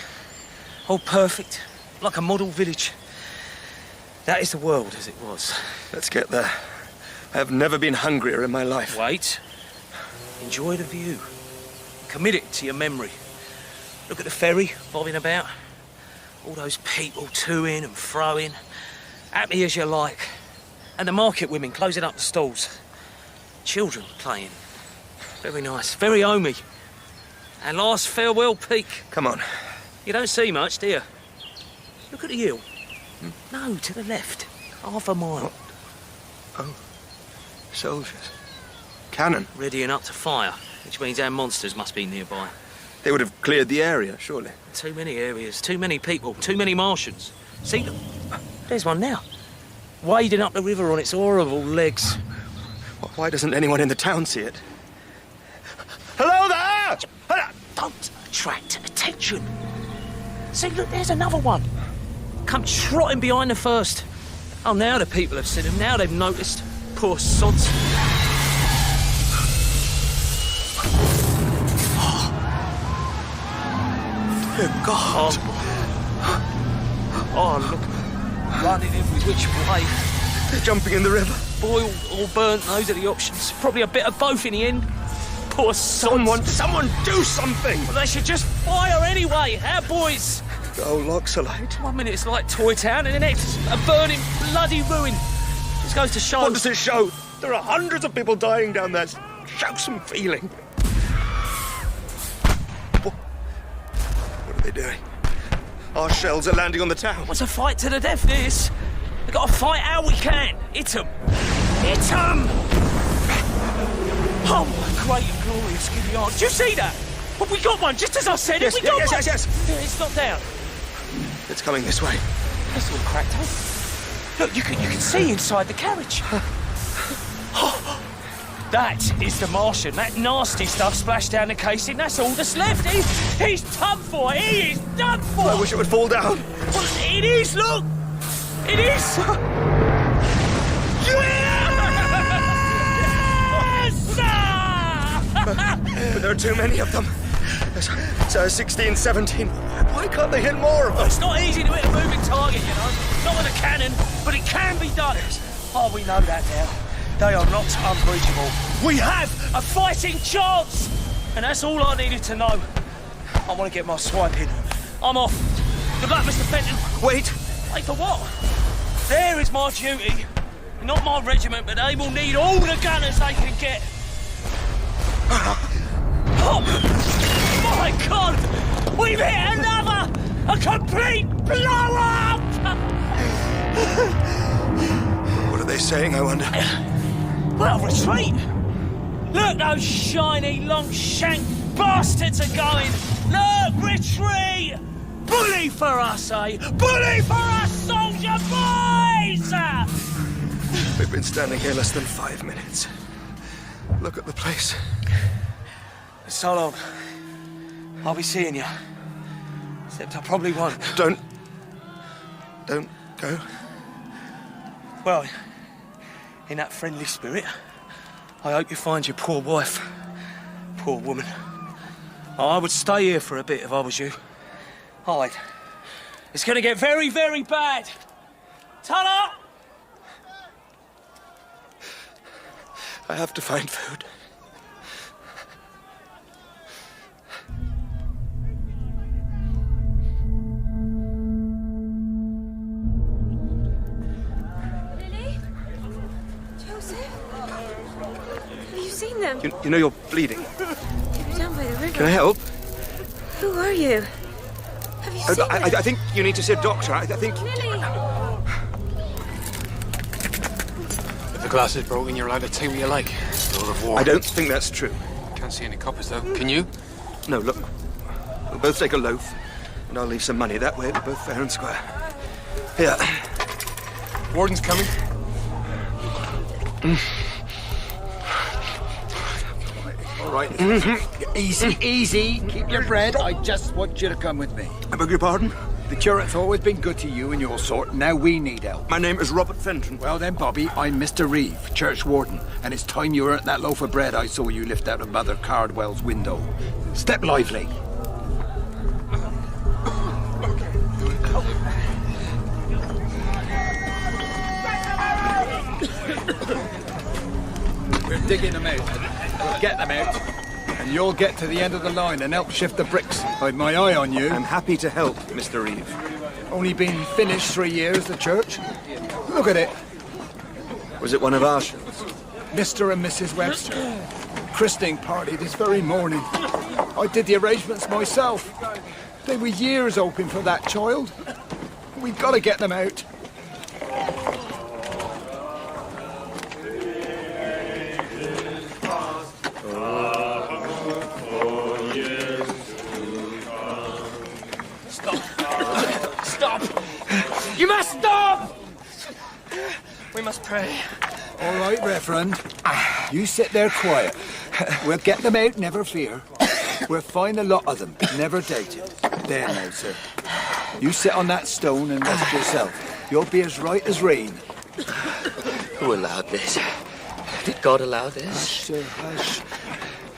All perfect, like a model village. That is the world as it was. Let's get there. I have never been hungrier in my life. Wait. Enjoy the view. Commit it to your memory. Look at the ferry bobbing about. All those people to-ing and fro-ing. Happy as you like. And the market women closing up the stalls. Children playing. Very nice. Very homey. And last farewell peak. Come on. You don't see much, do you? Look at the hill. No, to the left. Half a mile. What? Oh. Soldiers. Cannon. Readying up to fire, which means our monsters must be nearby. They would have cleared the area, surely. Too many areas, too many people, too many Martians. See them? There's one now. Wading up the river on its horrible legs. Why doesn't anyone in the town see it? Hello there! Don't attract attention. See, look, there's another one. Come trotting behind the first. Oh, now the people have seen him. Now they've noticed. Poor sods. Dear God. Oh, look. Running every which way. They're jumping in the river. Boiled or burnt, those are the options. Probably a bit of both in the end. Poor sods. Someone do something! Well, they should just fire anyway, our boys. The whole lock's alight. 1 minute it's like Toy Town, and the next a burning bloody ruin. Just goes to show. What does it show? There are hundreds of people dying down there. Show some feeling. What are they doing? Our shells are landing on the town. What's a fight to the death, this? We've got to fight how we can. Hit 'em. Hit 'em! Oh, my great and glorious Gideon. Did you see that? Well, we got one, just as I said. Yes, we got one. yes. Yeah, it's not down. It's coming this way. It's all cracked up. Look, you can see inside the carriage. That is the Martian. That nasty stuff splashed down the casing. That's all that's left. He's done for. He is done for. I wish it would fall down. Well, it is, look. It is. But there are too many of them. So 16, 17. Why can't they hit more of them? It's not easy to hit a moving target, you know. Not with a cannon, but it can be done. Oh, we know that now. They are not unbreachable. We have a fighting chance! And that's all I needed to know. I want to get my swipe in. I'm off. Good luck, Mr. Fenton. Wait! Wait for what? There is my duty. Not my regiment, but they will need all the gunners they can get. Oh, my God! We've hit another! A complete blow-up! What are they saying, I wonder? Well, retreat! Look, those shiny, long-shanked bastards are going! Look, retreat! Bully for us, eh? Bully for us, soldier boys! We've been standing here less than 5 minutes. Look at the place. So long. I'll be seeing you. Except I probably won't. Don't go. Well, in that friendly spirit, I hope you find your poor wife. Poor woman. I would stay here for a bit if I was you. Hide. It's going to get very, very bad. Turn up! I have to find food. Lily? Joseph? Have you seen them? You know you're bleeding. They were down by the river. Can I help? Who are you? Have you seen them? I think you need to see a doctor. I think... Lily! If the glass is broken, you're allowed to take what you like. Lord of War. I don't think that's true. Can't see any coppers, though. Can you? No, look. We'll both take a loaf, and I'll leave some money. That way we're both fair and square. Here. Warden's coming. All right. Easy, easy. Keep your bread. I just want you to come with me. I beg your pardon? The curate's always been good to you and your sort. Now we need help. My name is Robert Fenton. Well then, Bobby, I'm Mr. Reeve, church warden, and it's time you earned that loaf of bread I saw you lift out of Mother Cardwell's window. Step lively. We're digging them out. We'll get them out. And you'll get to the end of the line and help shift the bricks. I've my eye on you. I'm happy to help, Mr. Reeve. Only been finished 3 years, the church. Look at it. Was it one of ours? Mr. and Mrs. Webster. Christening party this very morning. I did the arrangements myself. They were years hoping for that child. We've got to get them out. Stop! You must stop! We must pray. All right, Reverend. You sit there quiet. We'll get them out, never fear. We'll find a lot of them, never doubt it. There now, sir. You sit on that stone and rest yourself. You'll be as right as rain. Who allowed this? Did God allow this? Hush, sir, hush.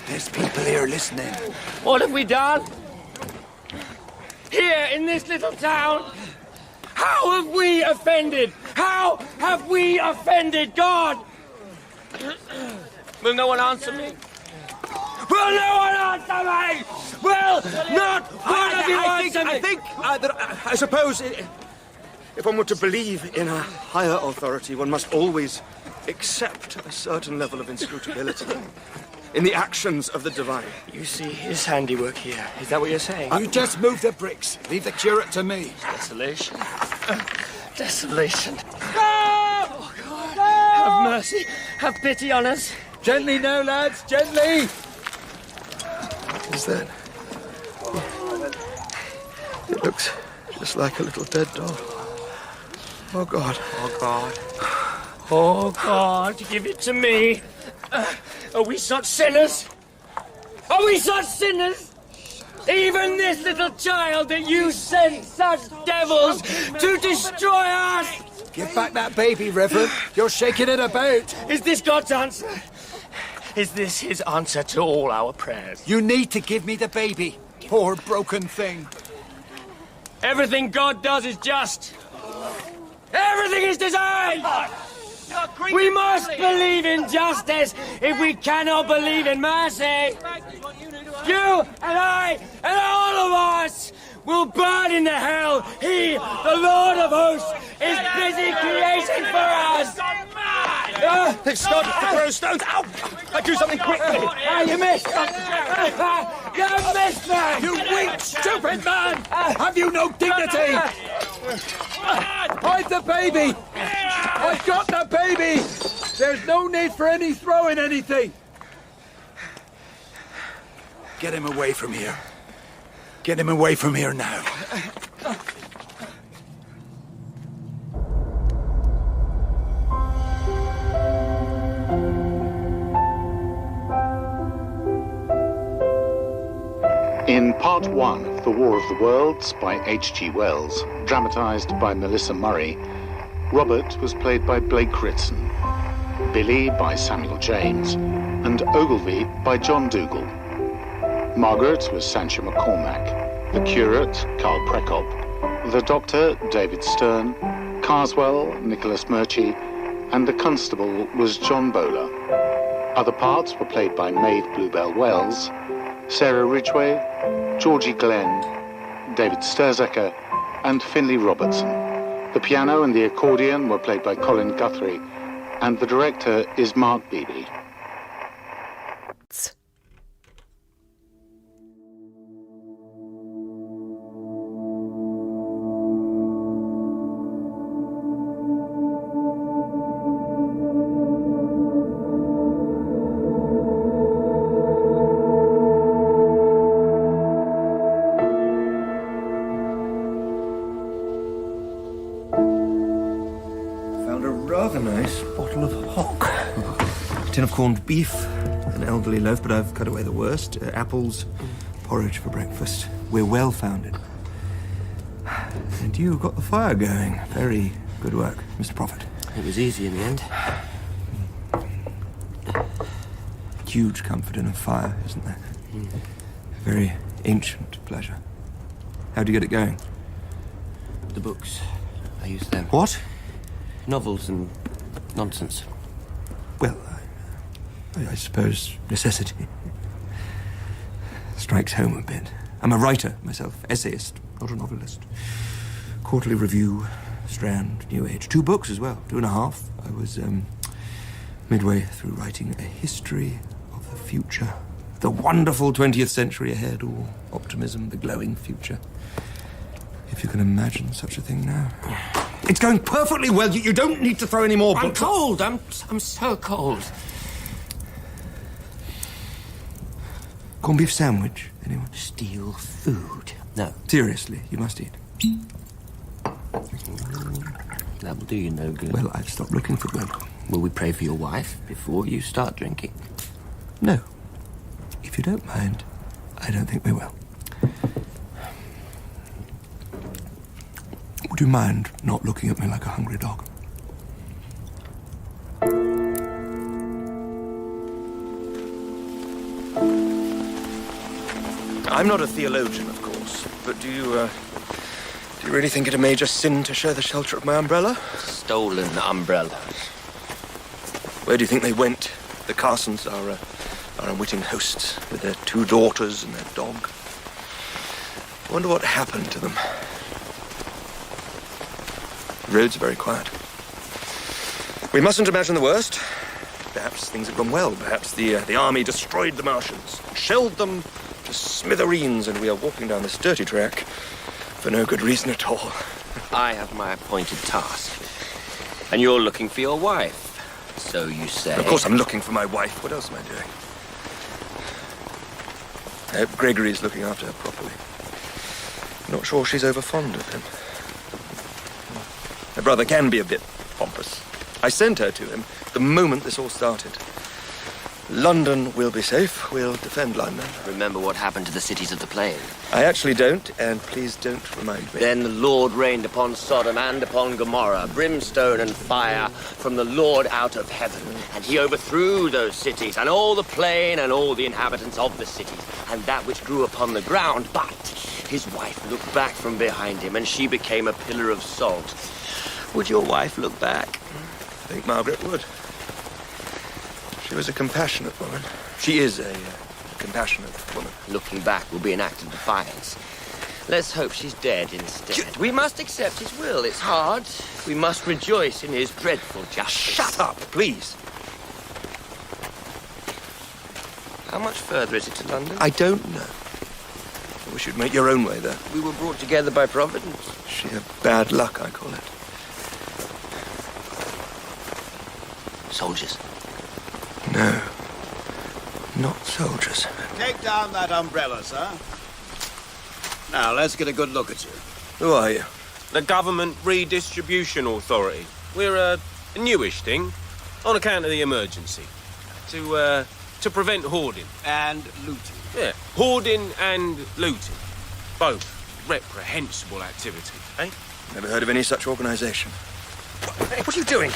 There's people here listening. What have we done? Here in this little town? How have we offended? How have we offended God? Will no one answer me? Will no one answer me? Will not one of you answer me? I think I suppose if one were to believe in a higher authority, one must always accept a certain level of inscrutability in the actions of the divine. You see his handiwork here. Is that what you're saying? You just move the bricks. Leave the curate to me. Desolation. Desolation. Oh, God. Have mercy. Have pity on us. Gently now, lads, gently. What is that? It looks just like a little dead doll. Oh, God. Oh, God. Oh, God, give it to me. Are we such sinners? Are we such sinners? Even this little child that you sent such devils to destroy us! Give back that baby, Reverend. You're shaking it about. Is this God's answer? Is this his answer to all our prayers? You need to give me the baby. Poor broken thing. Everything God does is just. Everything is designed! We must believe in justice if we cannot believe in mercy. You and I and all of us will burn in the hell he, the Lord of Hosts, is busy creating for us. They've started to throw stones. Ow! I do something quickly. You missed. You missed, man. You weak, stupid man! Have you no dignity? Hide the baby! I've got the baby! There's no need for any throwing anything. Get him away from here. Get him away from here now. In Part 1 of The War of the Worlds by H.G. Wells, dramatised by Melissa Murray, Robert was played by Blake Ritson, Billy by Samuel James, and Ogilvy by John Dougal. Margaret was Sancha McCormack, the curate, Carl Prekop, the doctor, David Stern, Carswell, Nicholas Murchie, and the constable was John Bowler. Other parts were played by Maeve Bluebell Wells, Sarah Ridgway, Georgie Glenn, David Sturzaker, and Finlay Robertson. The piano and the accordion were played by Colin Guthrie, and the director is Mark Beebe. Tin of corned beef, an elderly loaf, but I've cut away the worst. Apples, porridge for breakfast. We're well founded. And you got the fire going. Very good work, Mr. Prophet. It was easy in the end. Huge comfort in a fire, isn't there? A very ancient pleasure. How'd you get it going? The books. I used them. What? Novels and nonsense. Well, I suppose necessity strikes home a bit. I'm a writer myself, essayist, not a novelist. Quarterly Review, Strand, New Age. 2 books as well, 2.5. I was midway through writing a history of the future. The wonderful 20th century ahead, all optimism, the glowing future. If you can imagine such a thing now. It's going perfectly well. You don't need to throw any more books. I'm cold. I'm so cold. Corned beef sandwich, anyone? Steal food. No. Seriously, you must eat. That will do you no good. Well, I've stopped looking for good. Will we pray for your wife before you start drinking? No. If you don't mind, I don't think we will. Would you mind not looking at me like a hungry dog? I'm not a theologian, of course, but do you really think it a major sin to share the shelter of my umbrella? Stolen umbrellas. Where do you think they went? The Carsons, our unwitting hosts, with their 2 daughters and their dog. I wonder what happened to them. The roads are very quiet. We mustn't imagine the worst. Perhaps things have gone well. Perhaps the army destroyed the Martians, shelled them to smithereens, and we are walking down this dirty track for no good reason at all. I have my appointed task. And you're looking for your wife, so you say. Of course I'm looking for my wife. What else am I doing? I hope Gregory's looking after her properly. I'm not sure she's over fond of him. My brother can be a bit pompous. I sent her to him the moment this all started. London will be safe. We'll defend London. Remember what happened to the cities of the plain? I actually don't, and please don't remind me. Then the Lord rained upon Sodom and upon Gomorrah, brimstone and fire from the Lord out of heaven. And he overthrew those cities, and all the plain, and all the inhabitants of the cities, and that which grew upon the ground. But his wife looked back from behind him, and she became a pillar of salt. Would your wife look back? think Margaret would. She was a compassionate woman. She is a compassionate woman. Looking back will be an act of defiance. Let's hope she's dead instead. We must accept his will. It's hard. We must rejoice in his dreadful justice. Shut up, please. How much further is it to London? I don't know. I wish you'd make your own way there. We were brought together by Providence. Sheer bad luck, I call it. Soldiers? No. Not soldiers. Take down that umbrella, sir. Now, let's get a good look at you. Who are you? The Government Redistribution Authority. We're a newish thing, on account of the emergency. To prevent hoarding. And looting. Yeah, hoarding and looting. Both reprehensible activity, eh? Never heard of any such organisation. What are you doing?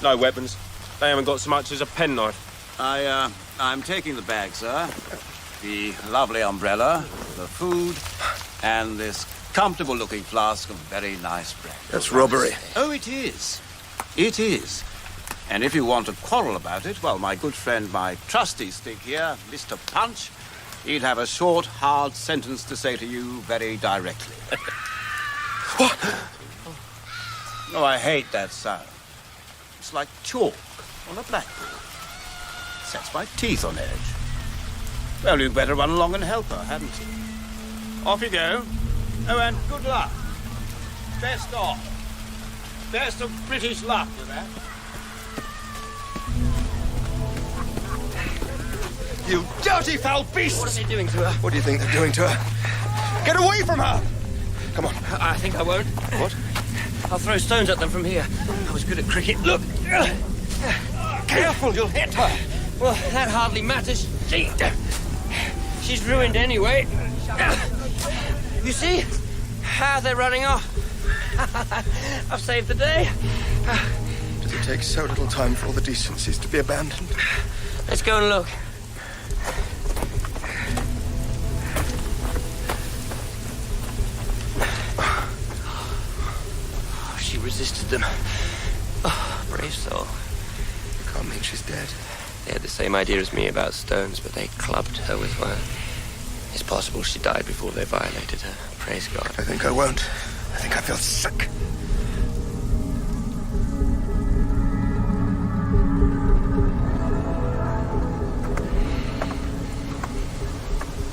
No weapons. They haven't got so much as a penknife. I'm taking the bag, sir. The lovely umbrella, the food, and this comfortable-looking flask of very nice brandy. That's robbery. Oh, it is. It is. And if you want to quarrel about it, well, my good friend, my trusty stick here, Mr. Punch, he'd have a short, hard sentence to say to you very directly. What? Oh, I hate that sound. It's like chalk on a blackboard. Sets my teeth on edge. Well, you'd better run along and help her, hadn't you? Off you go. Oh, and good luck. Best off. Best of British luck with that. You dirty foul beast! What are they doing to her? What do you think they're doing to her? Get away from her! Come on. I think I won't. What? I'll throw stones at them from here. I was good at cricket. Look! Careful, you'll hit her! Well, that hardly matters. She's ruined anyway. You see how they're running off? I've saved the day. Does it take so little time for all the decencies to be abandoned? Let's go and look. She resisted them. Oh, brave soul. You can't mean she's dead. They had the same idea as me about stones, but they clubbed her with one. It's possible she died before they violated her. Praise God. I think I won't. I think I feel sick.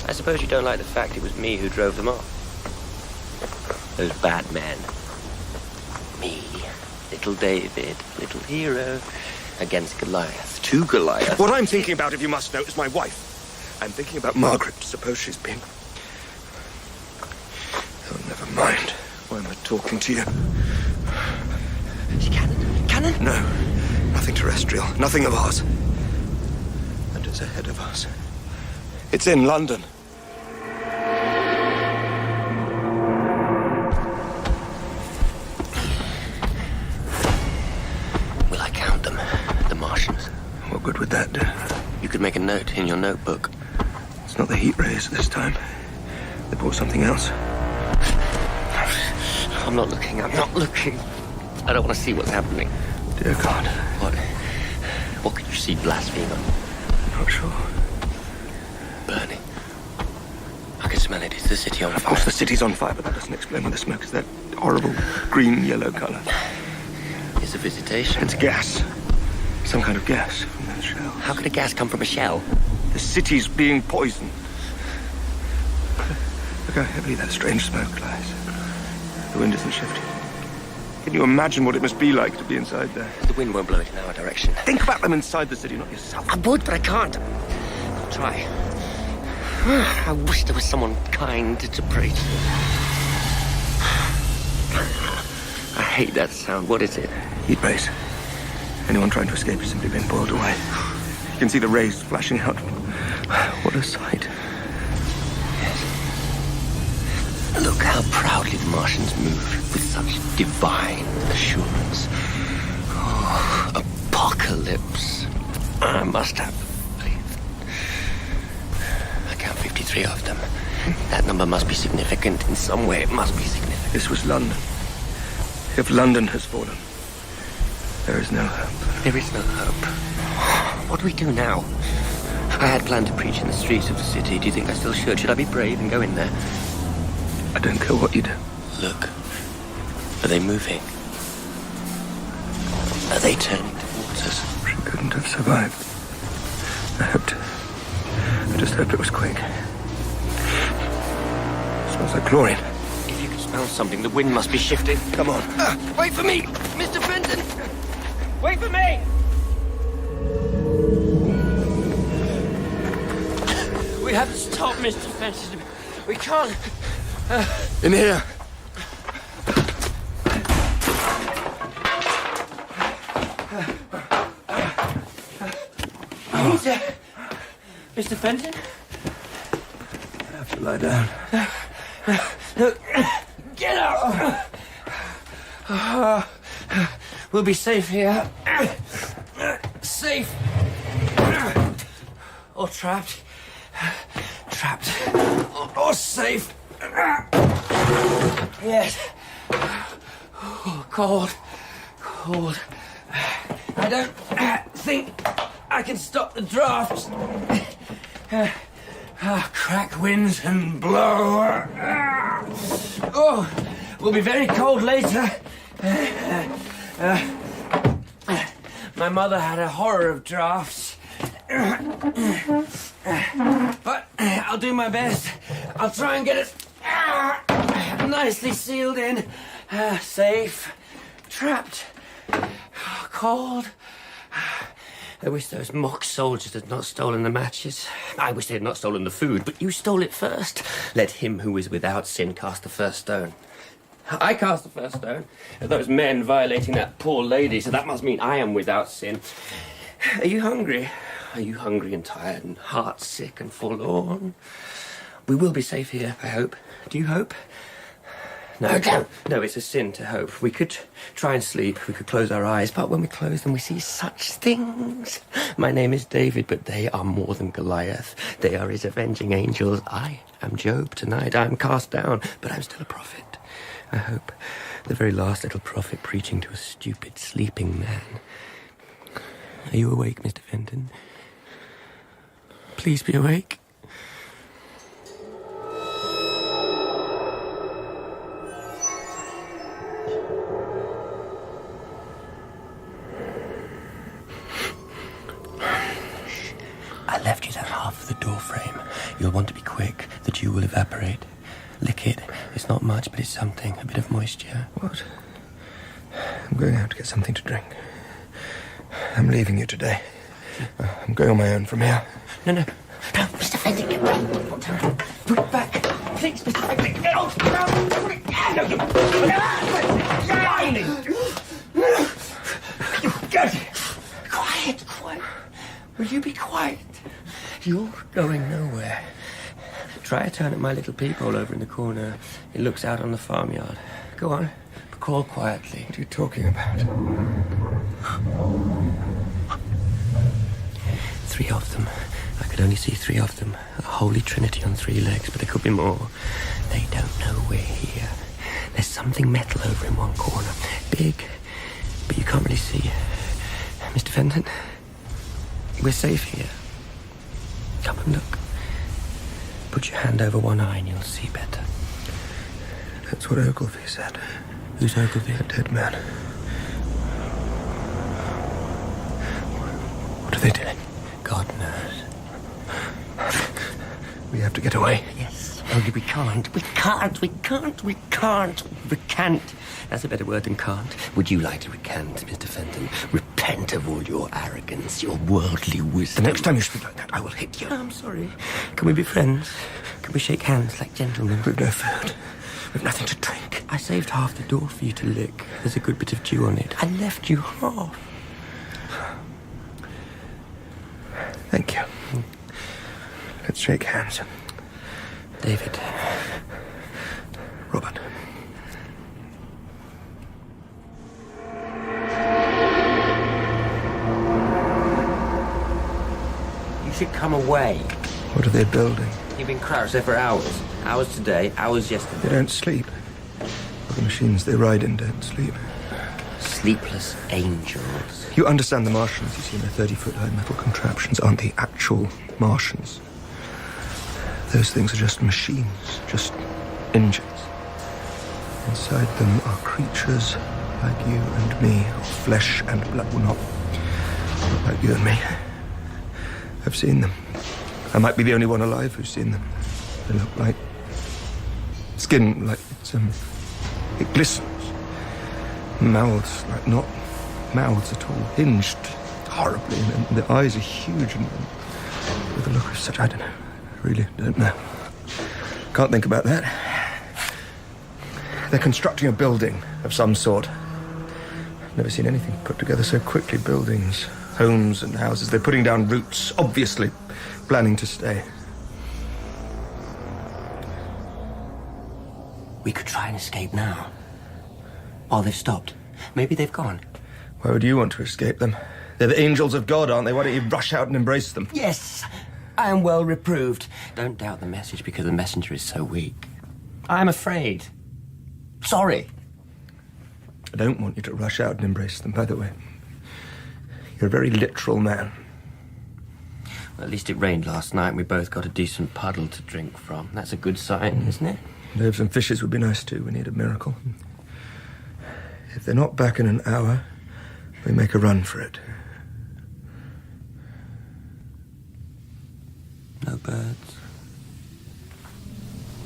I suppose you don't like the fact it was me who drove them off. Those bad men. Me, little David, little hero, against Goliath. Two Goliaths. What I'm thinking about, if you must know, is my wife. I'm thinking about Margaret. Suppose she's been... Oh, never mind. Why am I talking to you? Is cannon? Cannon? No. Nothing terrestrial. Nothing of ours. And it's ahead of us. It's in London. Will I count them? The Martians? What good would that do? You could make a note in your notebook. It's not the heat rays this time. They brought something else. I'm not looking. I'm not looking. I don't want to see what's happening. Dear God. What could you see, blasphemer? I'm not sure. Burning. I can smell it. It's the city on fire. Of course the city's on fire, but that doesn't explain why the smoke is that horrible green-yellow colour. It's a visitation. It's gas. Some kind of gas from those shells. How could a gas come from a shell? The city's being poisoned. Look how heavily that strange smoke lies. The wind isn't shifting. Can you imagine what it must be like to be inside there? The wind won't blow it in our direction. Think about them inside the city, not yourself. I would, but I can't. I'll try. I wish there was someone kind to pray to. I hate that sound. What is it? Heat rays. Anyone trying to escape has simply been boiled away. You can see the rays flashing out. What a sight. Look how proudly the Martians move, with such divine assurance. Oh, apocalypse. I must have faith. I count 53 of them. That number must be significant. In some way, it must be significant. This was London. If London has fallen, There is no hope. There is no hope. What do we do now? I had planned to preach in the streets of the city. Do you think I still should? Should I be brave and go in there? I don't care what you do. Look. Are they moving? Are they turning towards us? She couldn't have survived. I just hoped it was quick. It smells like chlorine. If you could smell something, the wind must be shifting. Come on. Wait for me, Mr. Fenton! Wait for me! We have to stop, Mr. Fenton. We can't. In here. Mr. Fenton? I have to lie down. Get up! We'll be safe here. Safe. Or trapped. Trapped. Or safe. Yes. Oh, cold. Cold. I don't think I can stop the drafts. Crack winds and blow. Oh, we'll be very cold later. My mother had a horror of drafts. But I'll do my best. I'll try and get it nicely sealed in. Safe. Trapped. Cold. I wish those mock soldiers had not stolen the matches. I wish they had not stolen the food, but you stole it first. Let him who is without sin cast the first stone. I cast the first stone at those men violating that poor lady, so that must mean I am without sin. Are you hungry? Are you hungry and tired and heart-sick and forlorn? We will be safe here, I hope. Do you hope? No, it's a sin to hope. We could try and sleep, we could close our eyes, but when we close them we see such things. My name is David, but they are more than Goliath. They are his avenging angels. I am Job tonight. I am cast down, but I'm still a prophet. I hope. The very last little prophet preaching to a stupid, sleeping man. Are you awake, Mr. Fenton? Please be awake. I left you that half of the door frame. You'll want to be quick. The dew will evaporate. Lick it. It's not much, but it's something. A bit of moisture. What? I'm going out to get something to drink. I'm leaving you today. I'm going on my own from here. No, Mr. Fenton, get back. Put it back. Please, Mr. Fenton. No. Quiet. Will you be quiet? You're going nowhere. Try a turn at my little peephole over in the corner. It looks out on the farmyard. Go on, but crawl quietly. What are you talking about? 3 of them. I could only see 3 of them. A holy trinity on 3 legs, but there could be more. They don't know we're here. There's something metal over in one corner. Big, but you can't really see. Mr. Fenton, we're safe here. Come and look. Put your hand over one eye and you'll see better. That's what Ogilvy said. Who's Ogilvy? A dead man. What are they doing? God knows. We have to get away. Yes. Only we can't. We can't. Recant. That's a better word than can't. Would you like to recant, Mr. Fenton? Repent of all your arrogance, your worldly wisdom. The next time you speak like that, I will hit you. I'm sorry. Can we be friends? Can we shake hands like gentlemen? We've no food. We've nothing to drink. I saved half the door for you to lick. There's a good bit of dew on it. I left you half. Thank you. Let's shake hands. David. Robert. You should come away. What are they building? You've been crouched there for hours. Hours today, hours yesterday. They don't sleep. The machines they ride in don't sleep. sleepless angels. You understand the Martians you see in their 30-foot high metal contraptions aren't the actual Martians. Those things are just machines, just engines. Inside them are creatures like you and me, of flesh and blood. Well, not like you and me. I've seen them. I might be the only one alive who's seen them. They look like skin, like it glistens. Mouths, like not mouths at all, hinged horribly, and the eyes are huge and with a look of such, I don't know, I really don't know. Can't think about that. They're constructing a building of some sort. Never seen anything put together so quickly. Buildings, homes and houses. They're putting down roots, obviously planning to stay. We could try and escape now. While they've stopped. Maybe they've gone. Why would you want to escape them? They're the angels of God, aren't they? Why don't you rush out and embrace them? Yes, I am well reproved. Don't doubt the message because the messenger is so weak. I am afraid. Sorry. I don't want you to rush out and embrace them, by the way. You're a very literal man. Well, at least it rained last night and we both got a decent puddle to drink from. That's a good sign, isn't it? Loaves and fishes would be nice too. We need a miracle. If they're not back in an hour, we make a run for it. No birds.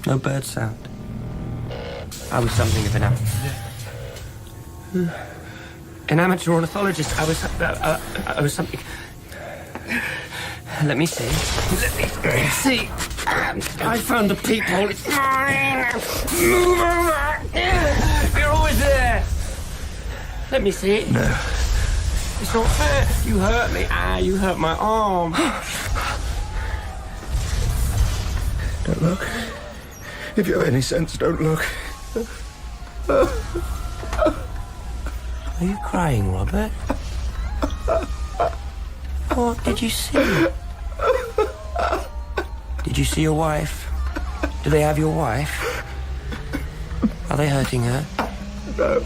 No bird sound. I was something of an amateur ornithologist. I was something. Let me see. Let me see. I found the peephole. It's mine. Move over. You're always there. Let me see it. No. It's not fair. You hurt me. You hurt my arm. Don't look. If you have any sense, don't look. Are you crying, Robert? What did you see? Did you see your wife? Do they have your wife? Are they hurting her? No.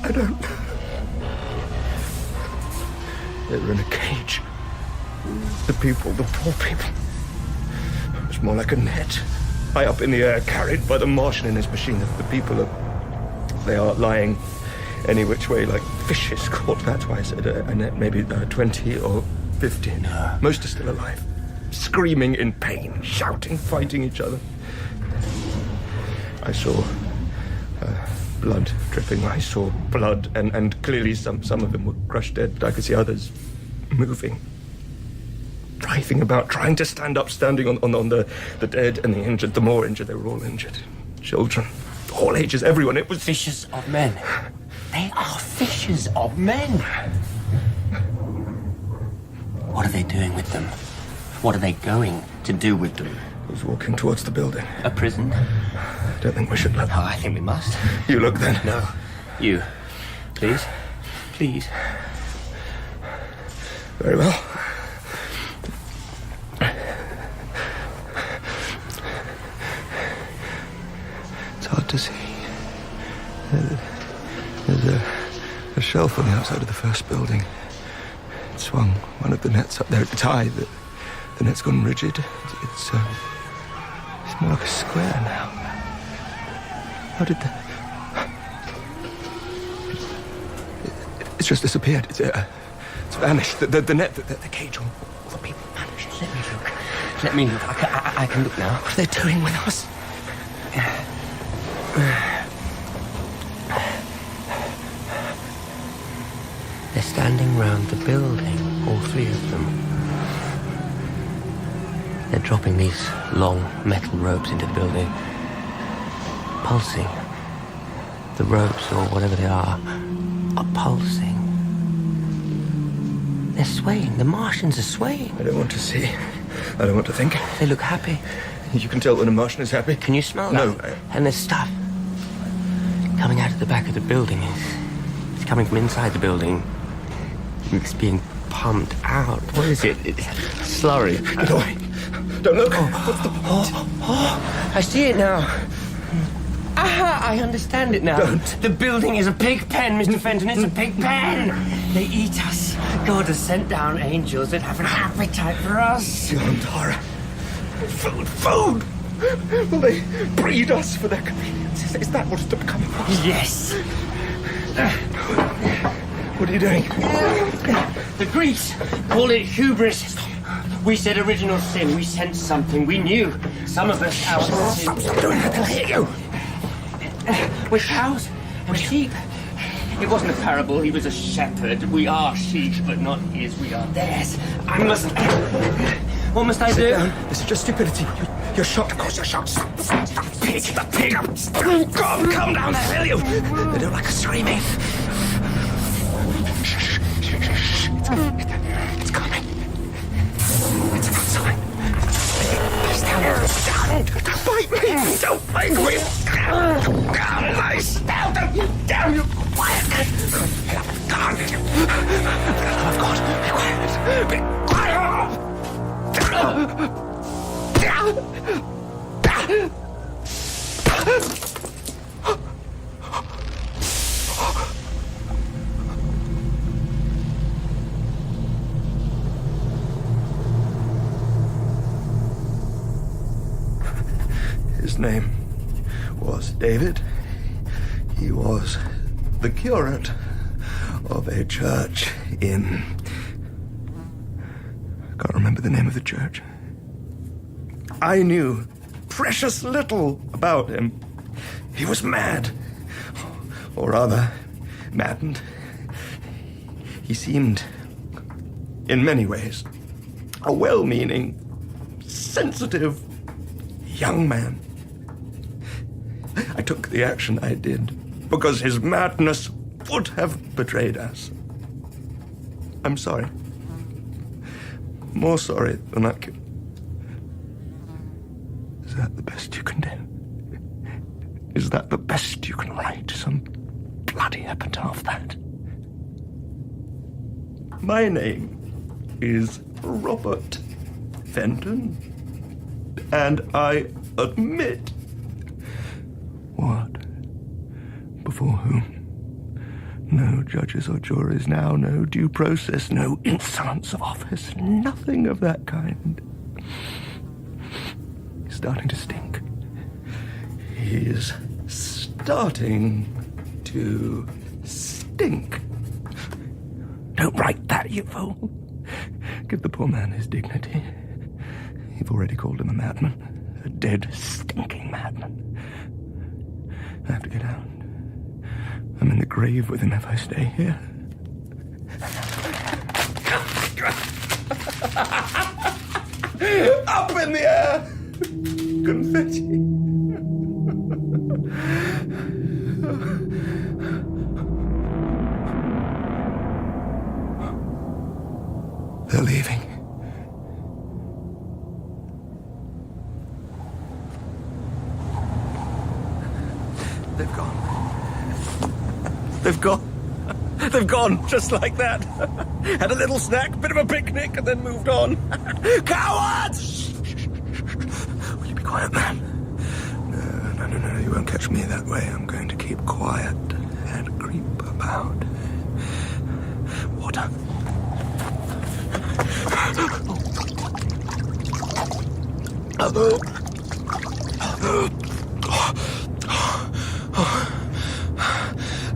I don't. They were in a cage. The people, the poor people. It was more like a net. High up in the air, carried by the Martian in his machine. The people they are lying any which way like fishes caught. That's why I said a net, maybe 20 or 15. No. Most are still alive. Screaming in pain, shouting, fighting each other. I saw blood dripping. I saw blood, and clearly some of them were crushed dead, but I could see others moving, writhing about, trying to stand up, standing on the dead and the injured. The more injured, they were all injured. Children, all ages, everyone. It was fishers of men. They are fishers of men. What are they doing with them? What are they going to do with them? Who's walking towards the building? A prison? I don't think we should look. Oh, I think we must. You look then. No. You. Please. Please. Very well. It's hard to see. There's a shelf on the outside of the first building. It swung one of the nets up there. It's high. The net's gone rigid. It's more like a square now. How did that? It's just disappeared. It's vanished. The net, the cage, all the people vanished. Let me look. Let me look. I can look now. What are they doing with us? They're standing round the building, all three of them. They're dropping these long metal ropes into the building. Pulsing. The ropes, or whatever they are pulsing. They're swaying. The Martians are swaying. I don't want to see. I don't want to think. They look happy. You can tell when a Martian is happy. Can you smell that? No. And there's stuff coming out of the back of the building. It's coming from inside the building. It's being pumped out. What is it? It's slurry. Get away. Don't look. What's the point? Oh, I see it now. I understand it now. Don't. The building is a pig pen, Mr. Fenton. It's a pig pen. They eat us. God has sent down angels that have an appetite for us. Beyond horror. Food! Will they breed us for their convenience? Is that what it's becoming for us? Yes. What are you doing? The Greeks call it hubris. We said original sin. We sensed something. We knew. Some of us our sin. Stop doing that. They'll hear you. We're cows and sheep. It wasn't a parable. He was a shepherd. We are sheep, but not his. We are theirs. I must... What must I do? Sit down. This is just stupidity. You're shocked. Of course you're shocked. Pig. The pig. God, calm down there, will you? They don't like us screaming. Shh. It's coming. It's an outside. He's down. Don't bite me. Don't bite me. Nice. Down. Down. You quiet. Down. Oh, God. Be quiet. Be quiet. His name was David. He was the curate of a church in... I can't remember the name of the church. I knew precious little about him. He was mad. Or rather, maddened. He seemed, in many ways, a well-meaning, sensitive young man. I took the action I did because his madness would have betrayed us. I'm sorry. More sorry than I could. Is that the best you can do? Is that the best you can write? Some bloody epitaph, that? My name is Robert Fenton, and I admit... What? Before whom? No judges or juries now, no due process, no insolence of office, nothing of that kind. He's starting to stink. He's starting to stink. Don't write that, you fool. Give the poor man his dignity. You've already called him a madman. A dead, stinking madman. I have to get out. I'm in the grave with him if I stay here. Up in the air! Confetti. They're leaving. They've gone. They've gone. They've gone, just like that. Had a little snack, bit of a picnic, and then moved on. Cowards! Will you be quiet, man? No, you won't catch me that way. I'm going to keep quiet and creep about. Water.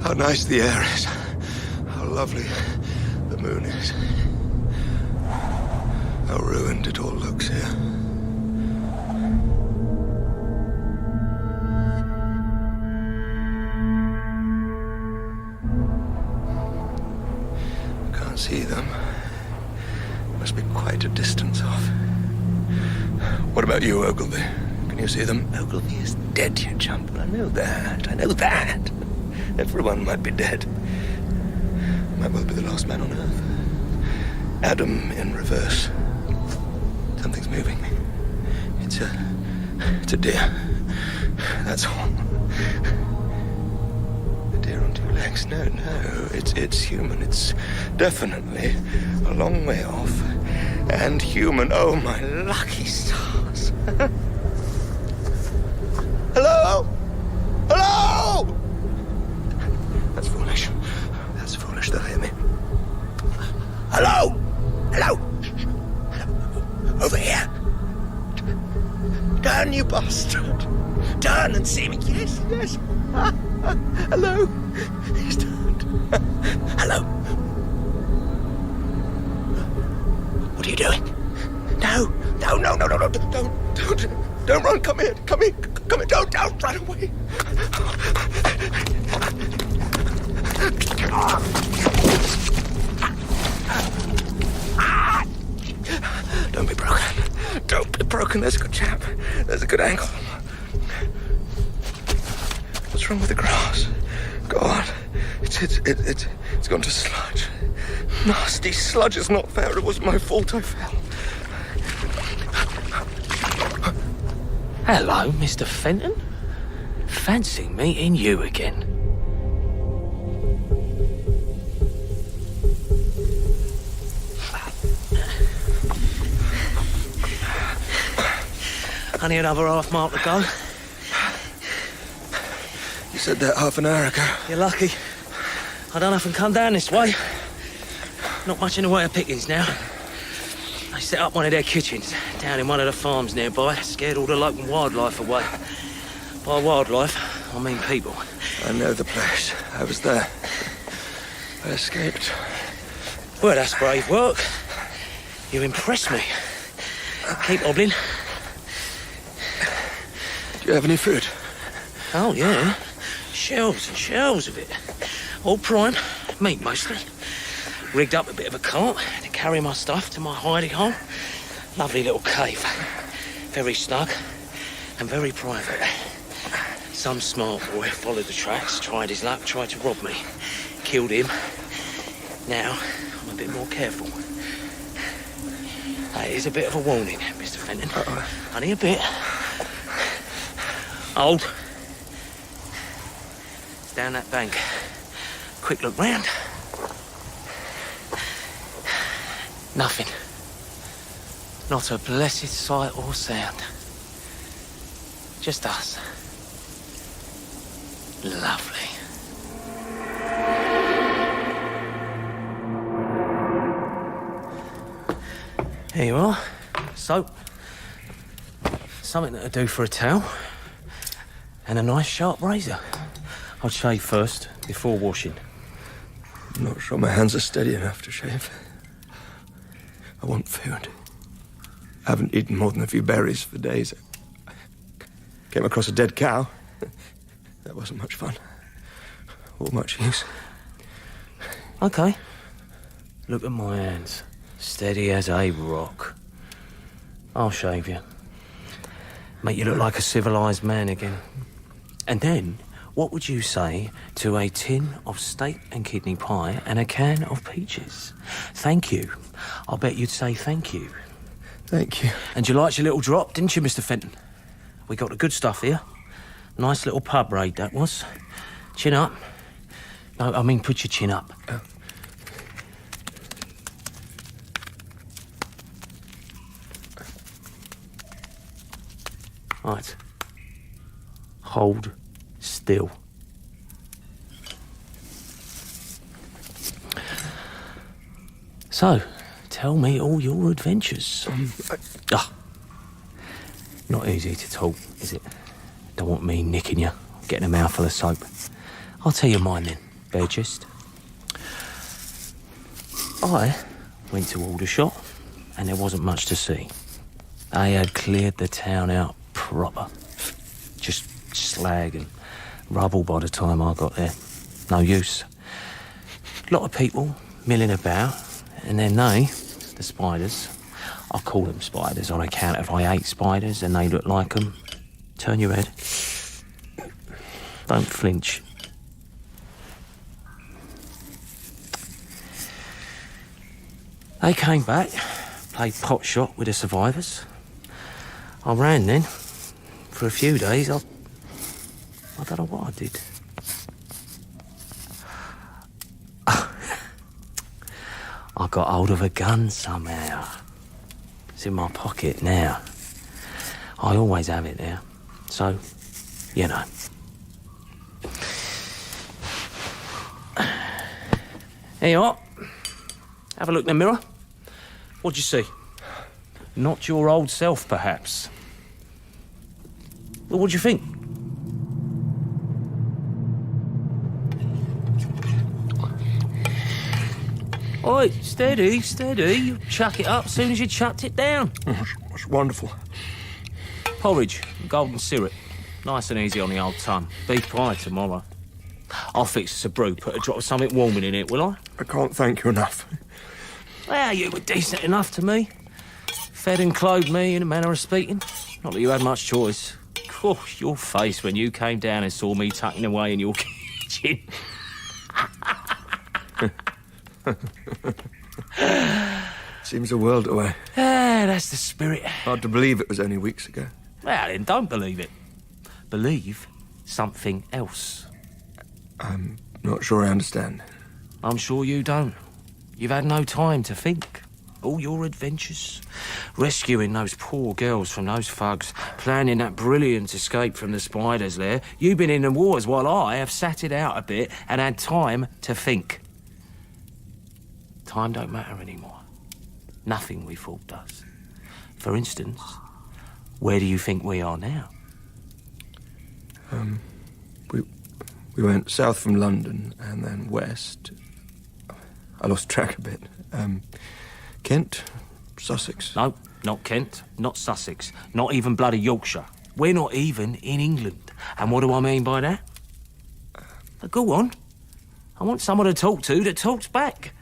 How nice the air is. How lovely the moon is. How ruined it all looks here. I can't see them. Must be quite a distance off. What about you, Ogilvy? Can you see them? Ogilvy is dead, you chump. I know that. Everyone might be dead. Might well be the last man on Earth. Adam in reverse. Something's moving. It's a deer. That's all. A deer on two legs. No, it's human. It's definitely a long way off. And human. Oh, my lucky stars. Hello? Hello? Turn, you bastard! Turn and see me. Yes, yes. Hello. He's turned. Hello. What are you doing? No. Don't run. Come here. Come here. Don't run away. Don't be broken. Don't be broken. There's a good chap. There's a good angle. What's wrong with the grass? Go on. It's gone to sludge. Nasty sludge. It's not fair. It wasn't my fault. I fell. Hello, Mr. Fenton. Fancy meeting you again. Only another half mile to go. You said that half an hour ago. You're lucky. I don't often come down this way. Not much in the way of pickings now. They set up one of their kitchens down in one of the farms nearby, scared all the local wildlife away. By wildlife, I mean people. I know the place. I was there. I escaped. Well, that's brave work. You impress me. Keep hobbling. Do you have any food? Oh, yeah. Shelves and shelves of it. All prime. Meat, mostly. Rigged up a bit of a cart to carry my stuff to my hiding hole. Lovely little cave. Very snug and very private. Some smart boy followed the tracks, tried his luck, tried to rob me. Killed him. Now, I'm a bit more careful. That is a bit of a warning, Mr. Fenton. Only a bit. Hold. It's down that bank. Quick look round. Nothing. Not a blessed sight or sound. Just us. Lovely. Here you are. Soap. Something that'll do for a towel. And a nice sharp razor. I'd shave first, before washing. I'm not sure my hands are steady enough to shave. I want food. I haven't eaten more than a few berries for days. I came across a dead cow. That wasn't much fun. Or much use. Okay. Look at my hands. Steady as a rock. I'll shave you. Make you look like a civilised man again. And then, what would you say to a tin of steak and kidney pie and a can of peaches? Thank you. I'll bet you'd say thank you. Thank you. And you liked your little drop, didn't you, Mr. Fenton? We got the good stuff here. Nice little pub raid, that was. Chin up. No, I mean put your chin up. Right. Hold still. So, tell me all your adventures. Not easy to talk, is it? Don't want me nicking you, getting a mouthful of soap. I'll tell you mine then, bare gist. I went to Aldershot, and there wasn't much to see. They had cleared the town out proper. Just slag and rubble by the time I got there. No use. Lot of people milling about, and then they, the spiders, I call them spiders on account of I hate spiders and they look like them. Turn your head. Don't flinch. They came back, played pot shot with the survivors. I ran then. For a few days, I don't know what I did. I got hold of a gun somehow. It's in my pocket now. I always have it there. So, you know. Here you are. Have a look in the mirror. What'd you see? Not your old self, perhaps. Well, what do you think? Oi, steady, steady. You chuck it up as soon as you chucked it down. It's wonderful. Porridge, golden syrup. Nice and easy on the old tongue. Beef pie tomorrow. I'll fix us a brew, put a drop of something warming in it, will I? I can't thank you enough. Well, you were decent enough to me. Fed and clothed me in a manner of speaking. Not that you had much choice. Gosh, your face when you came down and saw me tucking away in your kitchen. Seems a world away. Ah, that's the spirit. Hard to believe it was only weeks ago. Well, then don't believe it. Believe something else. I'm not sure I understand. I'm sure you don't. You've had no time to think. All your adventures, rescuing those poor girls from those thugs, planning that brilliant escape from the spiders there. You've been in the wars while I have sat it out a bit and had time to think. Time don't matter anymore. Nothing we thought does. For instance, where do you think we are now? We went south from London and then west. I lost track a bit. Kent, Sussex. No, not Kent, not Sussex, not even bloody Yorkshire. We're not even in England. And what do I mean by that? But go on. I want someone to talk to that talks back.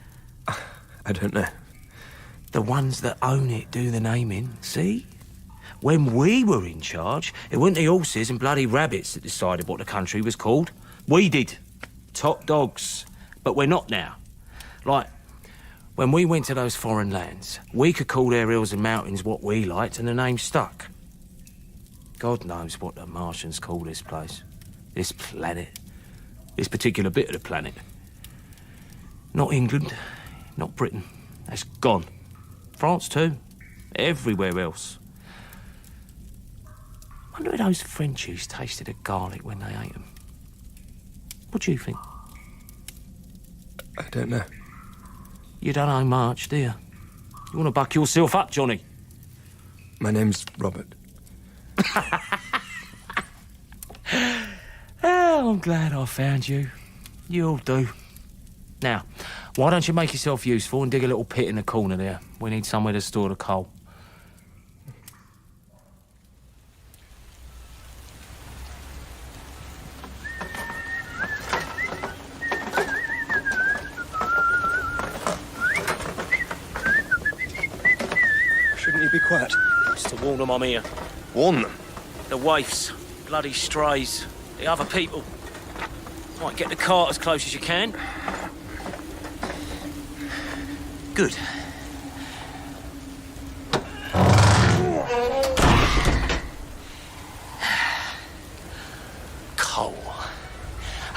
I don't know. The ones that own it do the naming, see? When we were in charge, it weren't the horses and bloody rabbits that decided what the country was called. We did. Top dogs. But we're not now. Like, when we went to those foreign lands, we could call their hills and mountains what we liked and the name stuck. God knows what the Martians call this place. This planet. This particular bit of the planet. Not England. Not Britain. That's gone. France too. Everywhere else. I wonder if those Frenchies tasted of garlic when they ate them. What do you think? I don't know. You don't know much, do you? You want to buck yourself up, Johnny? My name's Robert. Oh, I'm glad I found you. You'll do. Now, why don't you make yourself useful and dig a little pit in the corner there? We need somewhere to store the coal. Shouldn't you be quiet? It's to warn them I'm here. Warn them? The waifs, bloody strays, the other people. Might get the cart as close as you can. Good. Coal.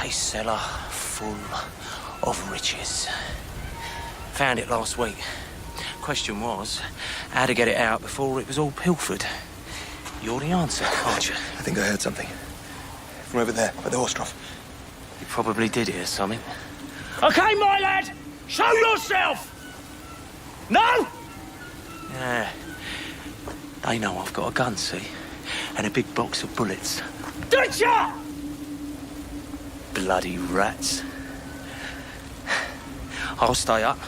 A cellar full of riches. Found it last week. Question was, how to get it out before it was all pilfered. You're the answer, aren't you? I think I heard something. From over there, by the horse trough. You probably did hear something. OK, my lad! Show yourself! No? Yeah. They know I've got a gun, see? And a big box of bullets. Did ya? Bloody rats. I'll stay up,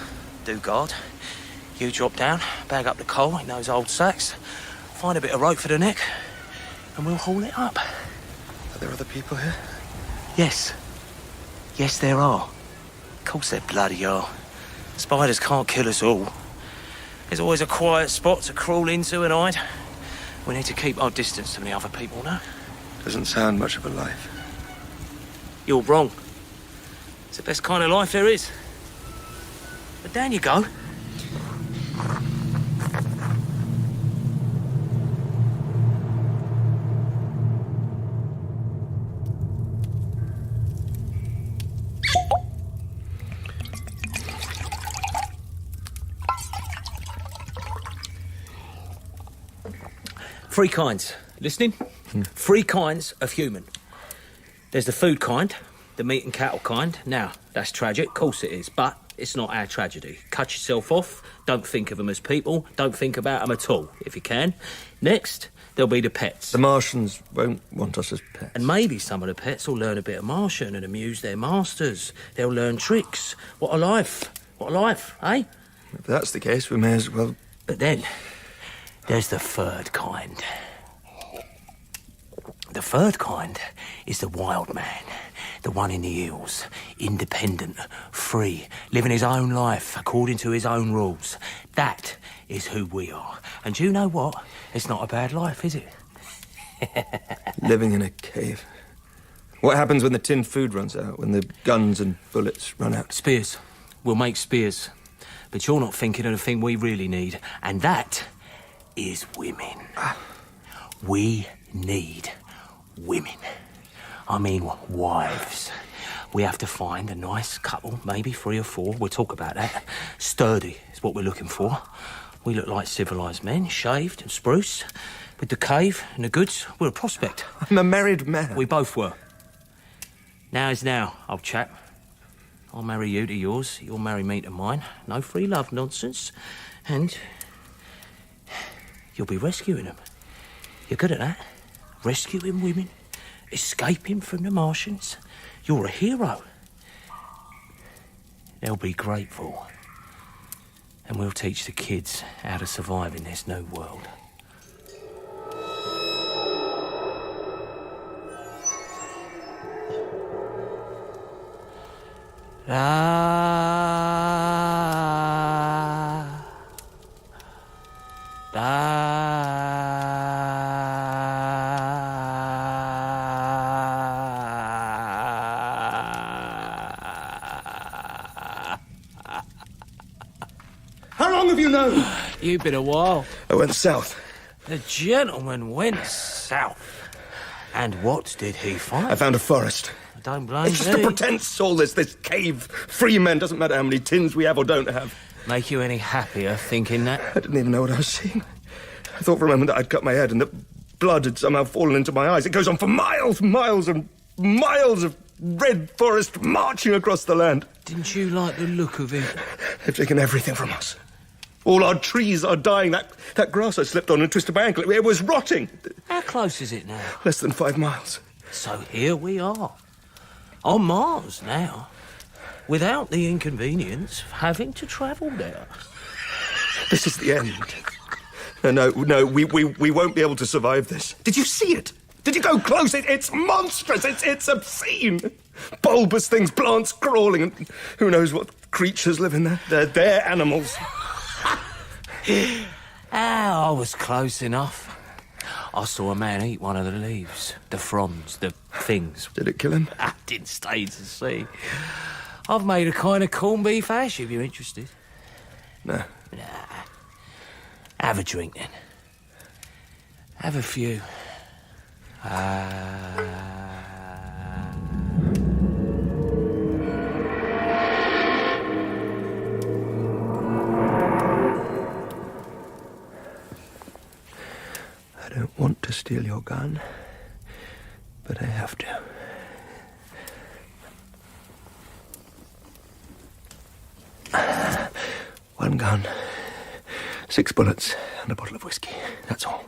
do guard. You drop down, bag up the coal in those old sacks, find a bit of rope for the neck, and we'll haul it up. Are there other people here? Yes. Yes, there are. Of course there bloody are. Spiders can't kill us all. There's always a quiet spot to crawl into and hide. We need to keep our distance from the other people, no? Doesn't sound much of a life. You're wrong. It's the best kind of life there is. But down you go. Three kinds. Listening? Three kinds of human. There's the food kind, the meat and cattle kind. Now, that's tragic, of course it is, but It's not our tragedy. Cut yourself off. Don't think of them as people. Don't think about them at all, if you can. Next, there'll be the pets. The Martians won't want us as pets. And maybe some of the pets will learn a bit of Martian and amuse their masters. They'll learn tricks. What a life. What a life, eh? If that's the case, we may as well... But then, there's the third kind. The third kind is the wild man. The one in the hills, independent, free, living his own life according to his own rules. That is who we are. And you know what? It's not a bad life, is it? Living in a cave. What happens when the tinned food runs out, when the guns and bullets run out? Spears. We'll make spears. But you're not thinking of the thing we really need, and that is women. We need women. I mean, wives. We have to find a nice couple, maybe 3 or 4. We'll talk about that. Sturdy is what we're looking for. We look like civilised men, shaved and spruce. With the cave and the goods, we're a prospect. I'm a married man. We both were. Now is now, old chap. I'll marry you to yours, you'll marry me to mine. No free love nonsense. And you'll be rescuing them. You're good at that. Rescuing women. Escaping from the Martians. You're a hero. They'll be grateful. And we'll teach the kids how to survive in this new world. How long have you known? You've been a while. I went south. The gentleman went south. And what did he find? I found a forest. I don't blame It's just a pretense, all this cave. Free men, doesn't matter how many tins we have or don't have. Make you any happier thinking that? I didn't even know what I was seeing. I thought for a moment that I'd cut my head and that blood had somehow fallen into my eyes. It goes on for miles, miles and miles of red forest marching across the land. Didn't you like the look of it? They've taken everything from us. All our trees are dying. That grass I slipped on and twisted my ankle, it was rotting. How close is it now? Less than 5 miles. So here we are. On Mars now. Without the inconvenience of having to travel there. This is the end. No, we won't be able to survive this. Did you see it? Did you go close? It's monstrous. It's obscene. Bulbous things, plants crawling, and who knows what creatures live in there. They're animals. I was close enough. I saw a man eat one of the leaves, the fronds, the things. Did it kill him? I didn't stay to see. I've made a kind of corned beef hash if you're interested. No. Nah. Have a drink then. Have a few. I don't want to steal your gun, but I have to. One gun, 6 bullets, and a bottle of whiskey. That's all.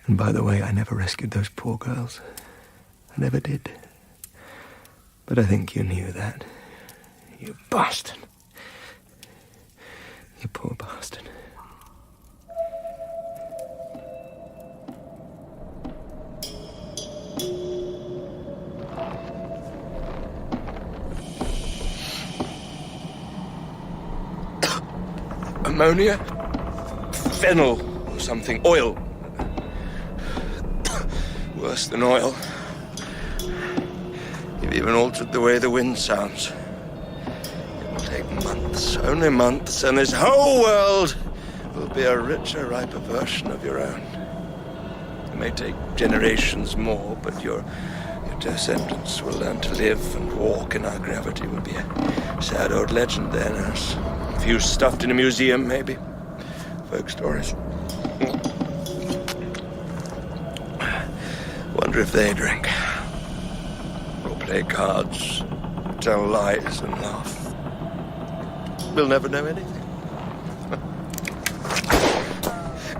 And by the way, I never rescued those poor girls. I never did. But I think you knew that. You bastard. You poor bastard. Ammonia? Fennel or something. Oil. Worse than oil. You've even altered the way the wind sounds. It will take months, only months, and this whole world will be a richer, riper version of your own. It may take generations more, but your descendants will learn to live and walk in our gravity. Will be a sad old legend then, as a few stuffed in a museum, maybe. Folk stories. Wonder if they drink. Or play cards, tell lies and laugh. we'll never know anything.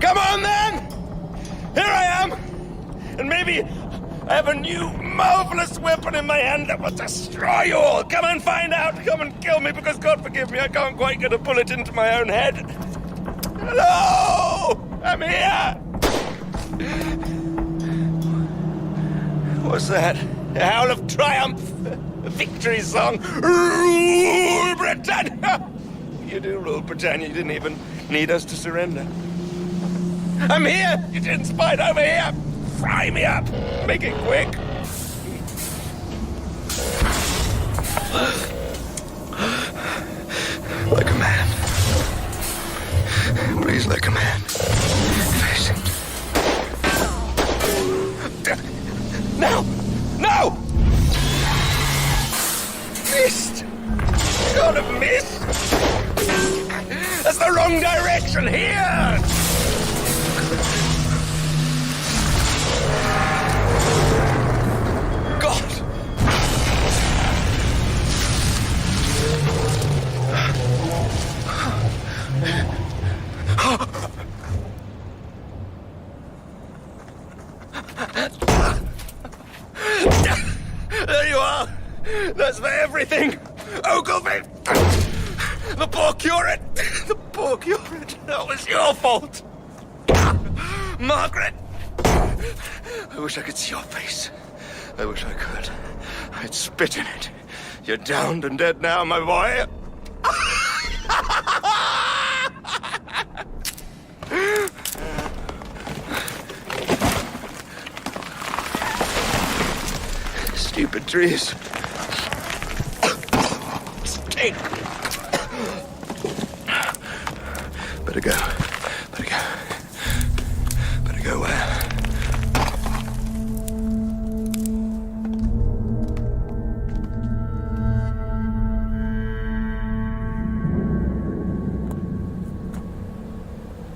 Come on, then! Here I am! And maybe I have a new, marvelous weapon in my hand that will destroy you all! Come and find out! Come and kill me, because God forgive me, I can't quite get a bullet into my own head. Hello! I'm here! What's that? A howl of triumph? A victory song? Rule Britannia! You do rule Britannia. You didn't even need us to surrender. I'm here! You didn't spite over here! Fry me up! Make it quick! Like a man. Please, like a man. Face it. No! No! Missed! Should have missed! That's the wrong direction! Here! God! There you are! That's for everything! Ogilvy! The poor curate! The poor curate! That was your fault! Margaret! I wish I could see your face. I wish I could. I'd spit in it. You're downed and dead now, my boy. Stupid trees. Stink. Better go. Better go. Better go where?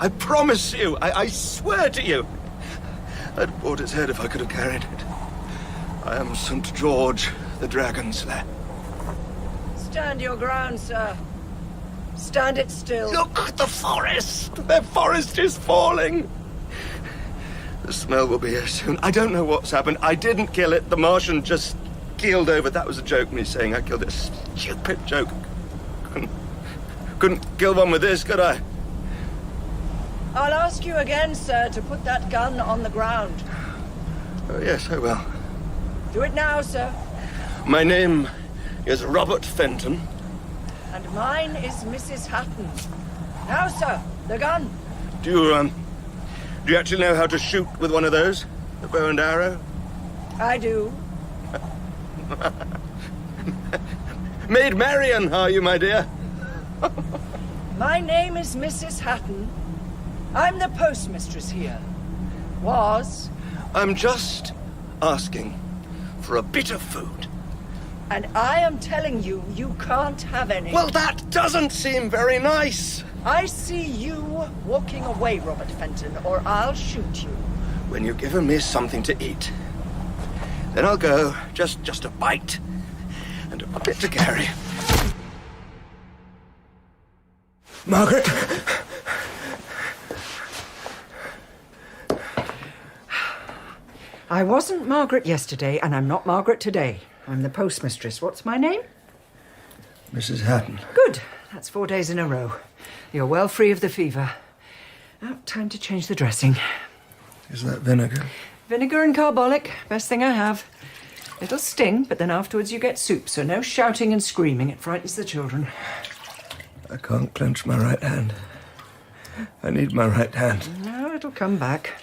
I promise you, I swear to you, I'd have bought his head if I could have carried it. I am St. George, the Dragon Slayer. Stand your ground, sir. Stand it still. Look at the forest! The forest is falling! The smell will be here soon. I don't know what's happened. I didn't kill it. The Martian just keeled over. That was a joke, me saying I killed it. A stupid joke. Couldn't kill one with this, could I? I'll ask you again, sir, to put that gun on the ground. Oh, yes, I will. Do it now, sir. My name is Robert Fenton. And mine is Mrs. Hatton. Now, sir, the gun. Do you actually know how to shoot with one of those? The bow and arrow? I do. Maid Marian, are you, my dear? My name is Mrs. Hatton. I'm the postmistress here. Was. I'm just asking for a bit of food. And I am telling you, you can't have any. Well, that doesn't seem very nice. I see you walking away, Robert Fenton, or I'll shoot you. When you've given me something to eat, then I'll go. Just a bite. And a bit to carry. Margaret! I wasn't Margaret yesterday, and I'm not Margaret today. I'm the postmistress. What's my name? Mrs. Hatton. Good. That's 4 days in a row. You're well free of the fever. Now, time to change the dressing. Is that vinegar? Vinegar and carbolic. Best thing I have. It'll sting, but then afterwards you get soup, so no shouting and screaming. It frightens the children. I can't clench my right hand. I need my right hand. No, it'll come back.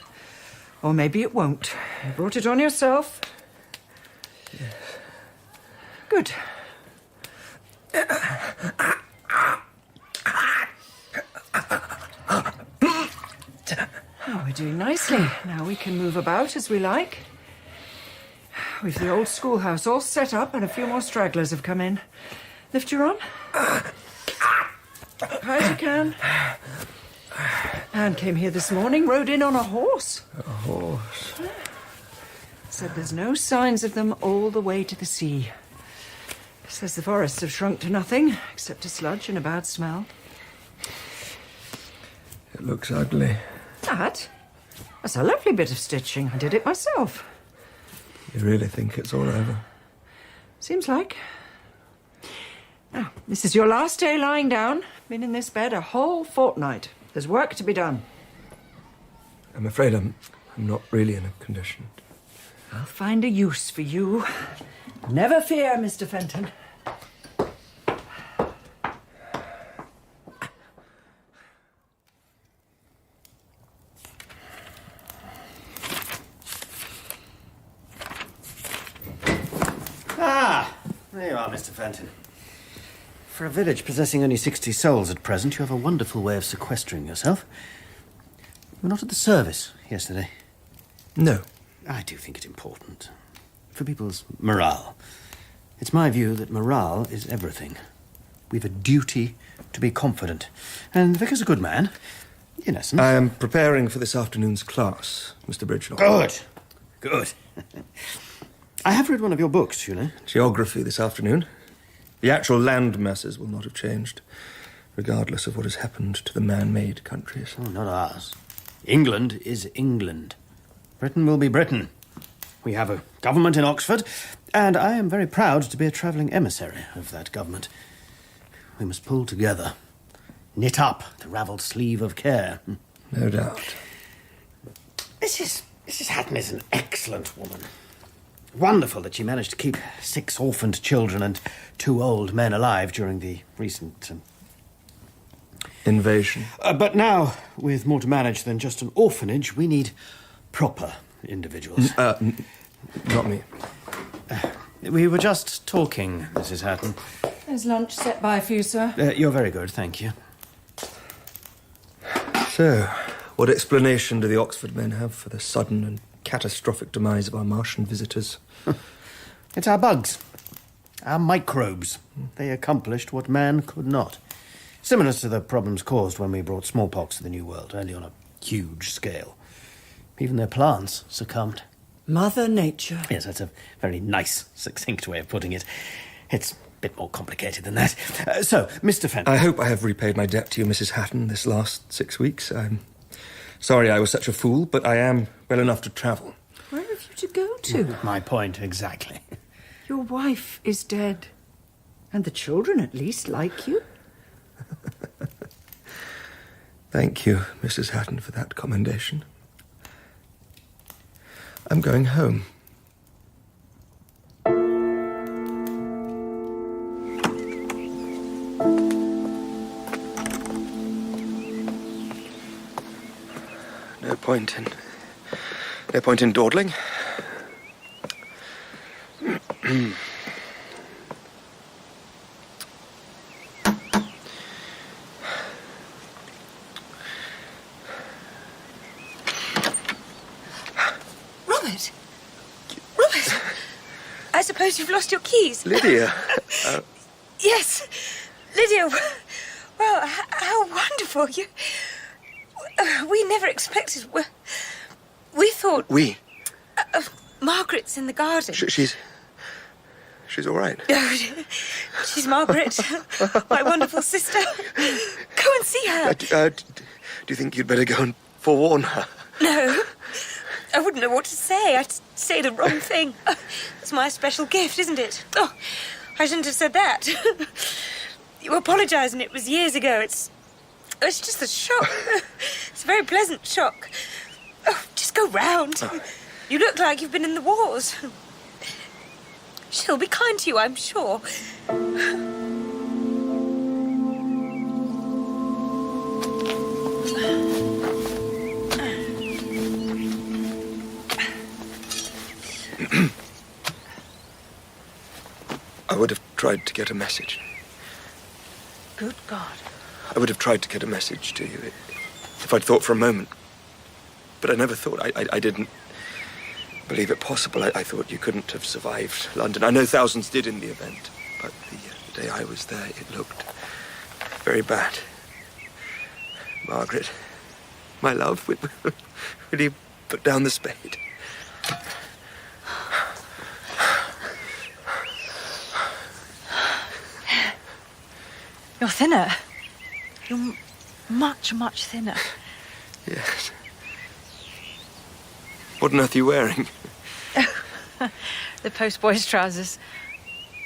Or maybe it won't. You brought it on yourself. Yes. Good. Oh, we're doing nicely. Now we can move about as we like. We've the old schoolhouse all set up and a few more stragglers have come in. Lift your arm. High as you can. Anne came here this morning, rode in on a horse. A horse? Said there's no signs of them all the way to the sea. Says the forests have shrunk to nothing, except a sludge and a bad smell. It looks ugly. That's a lovely bit of stitching. I did it myself. You really think it's all over? Seems like. Now, this is your last day lying down. Been in this bed a whole fortnight. There's work to be done. I'm afraid I'm not really in a condition. I'll find a use for you. Never fear, Mr. Fenton. There you are, Mr. Fenton. For a village possessing only 60 souls at present, you have a wonderful way of sequestering yourself. You were not at the service yesterday. No. I do think it important. For people's morale. It's my view that morale is everything. We've a duty to be confident. And the vicar's a good man, in essence. I am preparing for this afternoon's class, Mr. Bridgenorth. Good. Good. I have read one of your books, you know. Geography this afternoon. The actual land masses will not have changed, regardless of what has happened to the man-made countries. Oh, not ours. England is England. Britain will be Britain. We have a government in Oxford, and I am very proud to be a travelling emissary of that government. We must pull together, knit up the ravelled sleeve of care. No doubt. Mrs. Hatton is an excellent woman. Wonderful that she managed to keep 6 orphaned children and 2 old men alive during the recent invasion. But now, with more to manage than just an orphanage, we need proper individuals. Not me. We were just talking, Mrs. Hatton. There's lunch set by for you, sir. You're very good, thank you. So, what explanation do the Oxford men have for the sudden and catastrophic demise of our Martian visitors? It's our bugs. Our microbes. They accomplished what man could not. Similar to the problems caused when we brought smallpox to the New World, only on a huge scale. Even their plants succumbed. Mother Nature. Yes, that's a very nice, succinct way of putting it. It's a bit more complicated than that. So, Mr. Fenton. I hope I have repaid my debt to you, Mrs. Hatton, this last 6 weeks. I'm sorry I was such a fool, but I am well enough to travel. Where have you to go to? My point, exactly. Your wife is dead. And the children, at least, like you. Thank you, Mrs. Hatton, for that commendation. I'm going home. No point in dawdling. Robert, I suppose you've lost your keys. Lydia. Yes, Lydia. Well, how wonderful. We never expected. We thought. We? Margaret's in the garden. She's all right. She's Margaret, my wonderful sister. Go and see her. Do you think you'd better go and forewarn her? No. I wouldn't know what to say. I'd say the wrong thing. It's my special gift, isn't it? Oh, I shouldn't have said that. You apologise, and it was years ago. It's just a shock. It's a very pleasant shock. Oh, just go round. You look like you've been in the wars. She'll be kind to you, I'm sure. I would have tried to get a message. Good God. I would have tried to get a message to you if I'd thought for a moment. But I never thought. I didn't believe it possible. I thought you couldn't have survived London. I know thousands did in the event, but the day I was there, it looked very bad. Margaret, my love, will you put down the spade? You're thinner. You're much, much thinner. Yes. What on earth are you wearing? The postboy's trousers.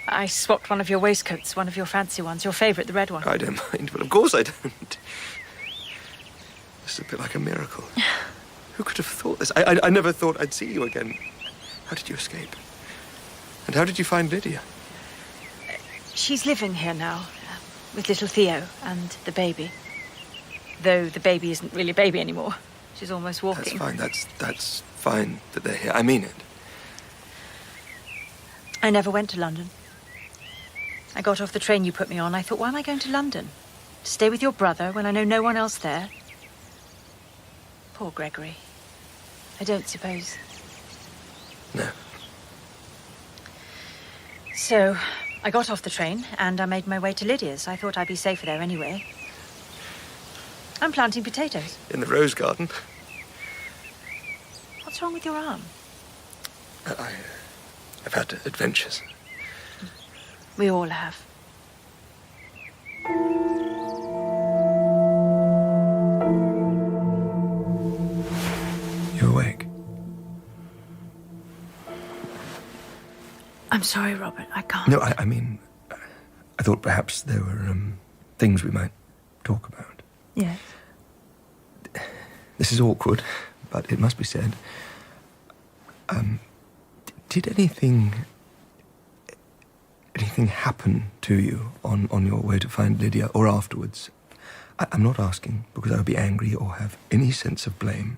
I swapped one of your waistcoats, one of your fancy ones, your favourite, the red one. I don't mind. Well, of course I don't. This is a bit like a miracle. Who could have thought this? I never thought I'd see you again. How did you escape? And how did you find Lydia? She's living here now, with little Theo and the baby. Though the baby isn't really a baby anymore. She's almost walking. That's fine. That's fine that they're here. I mean it. I never went to London. I got off the train you put me on. I thought, why am I going to London? To stay with your brother when I know no one else there? Poor Gregory. I don't suppose. No. So, I got off the train and I made my way to Lydia's. I thought I'd be safer there anyway. I'm planting potatoes. In the rose garden? What's wrong with your arm? I've had adventures. We all have. You awake? I'm sorry, Robert. I can't. No, I mean, I thought perhaps there were things we might talk about. Yes. This is awkward, but it must be said. Did anything happen to you on your way to find Lydia or afterwards? I'm not asking because I would be angry or have any sense of blame.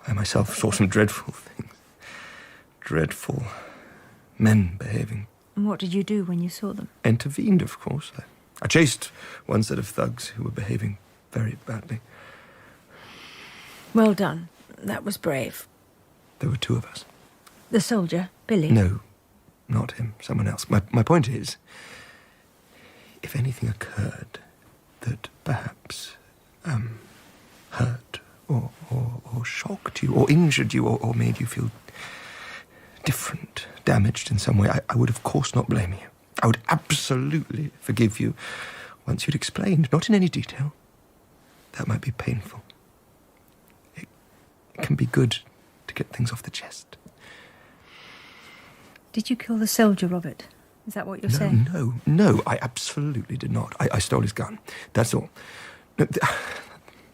I myself saw some dreadful things. Dreadful men behaving. And what did you do when you saw them? Intervened, of course. I chased one set of thugs who were behaving very badly. Well done. That was brave. There were two of us. The soldier, Billy? No, not him. Someone else. My point is, if anything occurred that perhaps hurt or shocked you or injured you or made you feel different, damaged in some way, I would of course not blame you. I would absolutely forgive you once you'd explained, not in any detail. That might be painful. It can be good to get things off the chest. Did you kill the soldier, Robert? Is that what you're saying? No, I absolutely did not. I stole his gun. That's all. No,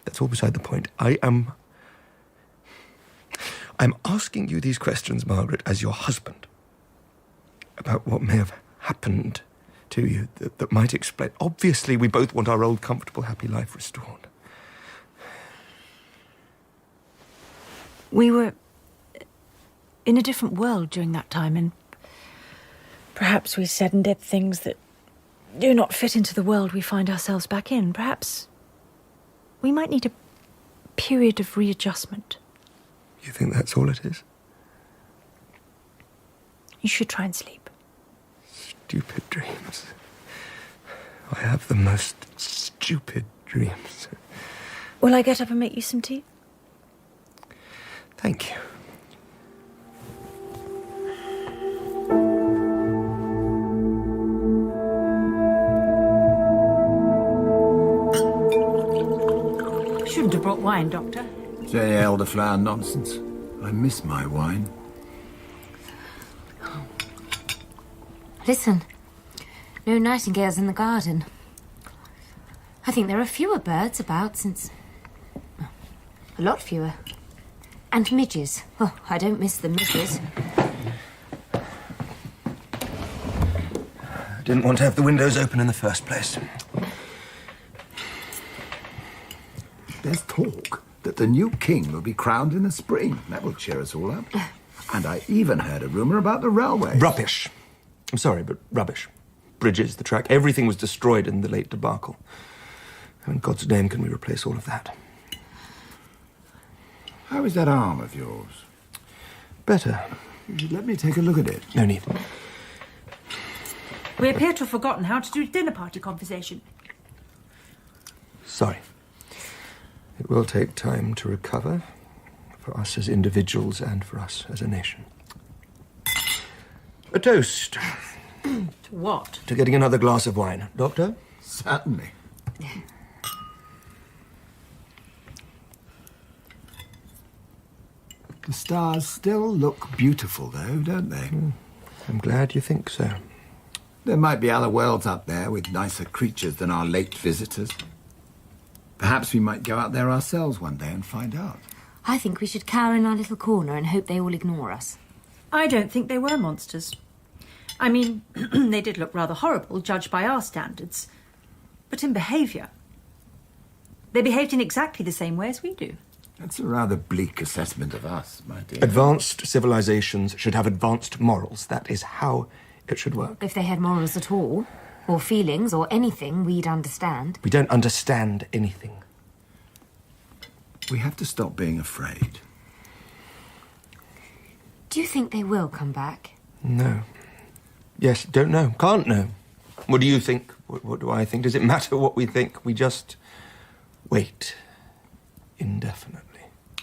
that's all beside the point. I'm asking you these questions, Margaret, as your husband, about what may have happened to you that might explain. Obviously, we both want our old, comfortable, happy life restored. We were in a different world during that time, and perhaps we said and did things that do not fit into the world we find ourselves back in. Perhaps we might need a period of readjustment. You think that's all it is? You should try and sleep. Stupid dreams. I have the most stupid dreams. Will I get up and make you some tea? Thank you. Shouldn't have brought wine, Doctor. It's any elderflower nonsense. I miss my wine. Listen, no nightingales in the garden. I think there are fewer birds about since... a lot fewer. And midges. Oh, I don't miss the midges. I didn't want to have the windows open in the first place. There's talk that the new king will be crowned in the spring. That will cheer us all up. And I even heard a rumour about the railway. Rubbish. I'm sorry, but rubbish. Bridges, the track, everything was destroyed in the late debacle. How in God's name can we replace all of that? How is that arm of yours? Better. Let me take a look at it. No need. We appear to have forgotten how to do dinner party conversation. Sorry. It will take time to recover, for us as individuals and for us as a nation. A toast. To what? To getting another glass of wine. Doctor? Certainly. The stars still look beautiful, though, don't they? I'm glad you think so. There might be other worlds up there with nicer creatures than our late visitors. Perhaps we might go out there ourselves one day and find out. I think we should cower in our little corner and hope they all ignore us. I don't think they were monsters. I mean, they did look rather horrible, judged by our standards. But in behaviour, they behaved in exactly the same way as we do. That's a rather bleak assessment of us, my dear. Advanced civilizations should have advanced morals. That is how it should work. If they had morals at all, or feelings, or anything we'd understand. We don't understand anything. We have to stop being afraid. Do you think they will come back? No. Yes, don't know. Can't know. What do you think? What do I think? Does it matter what we think? We just wait indefinitely.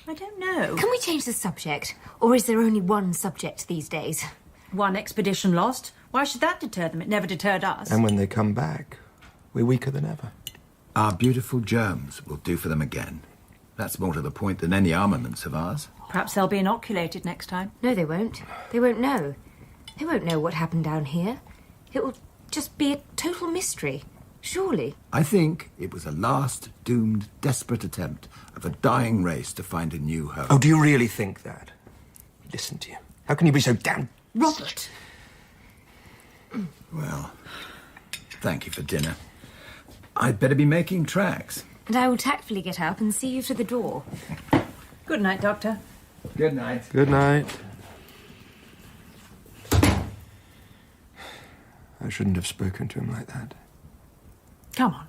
I don't know. Can we change the subject? Or is there only one subject these days? One expedition lost. Why should that deter them? It never deterred us. And when they come back, we're weaker than ever. Our beautiful germs will do for them again. That's more to the point than any armaments of ours. Perhaps they'll be inoculated next time. No, they won't. They won't know. They won't know what happened down here. It will just be a total mystery. Surely. I think it was a last, doomed, desperate attempt of a dying race to find a new home. Oh, do you really think that? Listen to you. How can you be so damn... Robert! Well, thank you for dinner. I'd better be making tracks. And I will tactfully get up and see you to the door. Good night, Doctor. Good night. Good night. I shouldn't have spoken to him like that. Come on.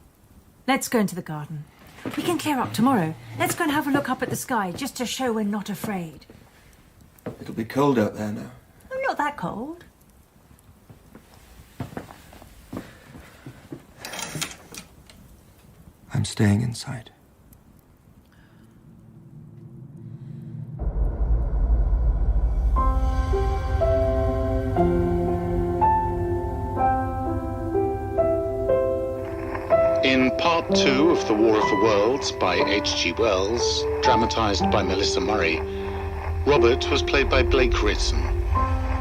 Let's go into the garden. We can clear up tomorrow. Let's go and have a look up at the sky, just to show we're not afraid. It'll be cold out there now. Oh, not that cold. I'm staying inside. In Part 2 of The War of the Worlds by H.G. Wells, dramatised by Melissa Murray, Robert was played by Blake Ritson,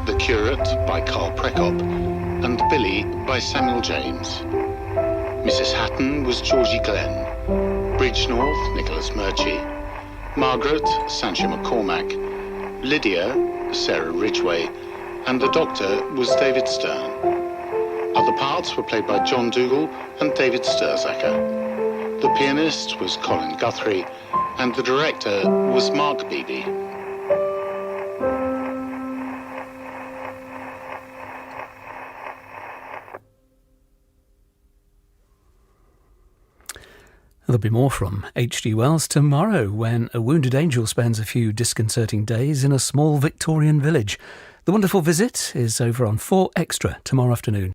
The Curate by Carl Prekop, and Billy by Samuel James. Mrs. Hatton was Georgie Glenn, Bridgenorth, Nicholas Murchie, Margaret, Sancha McCormack, Lydia, Sarah Ridgway, and the Doctor was David Stern. Other parts were played by John Dougal and David Sturzacker. The pianist was Colin Guthrie, and the director was Mark Beebe. There'll be more from H.G. Wells tomorrow when a wounded angel spends a few disconcerting days in a small Victorian village. The Wonderful Visit is over on 4 Extra tomorrow afternoon.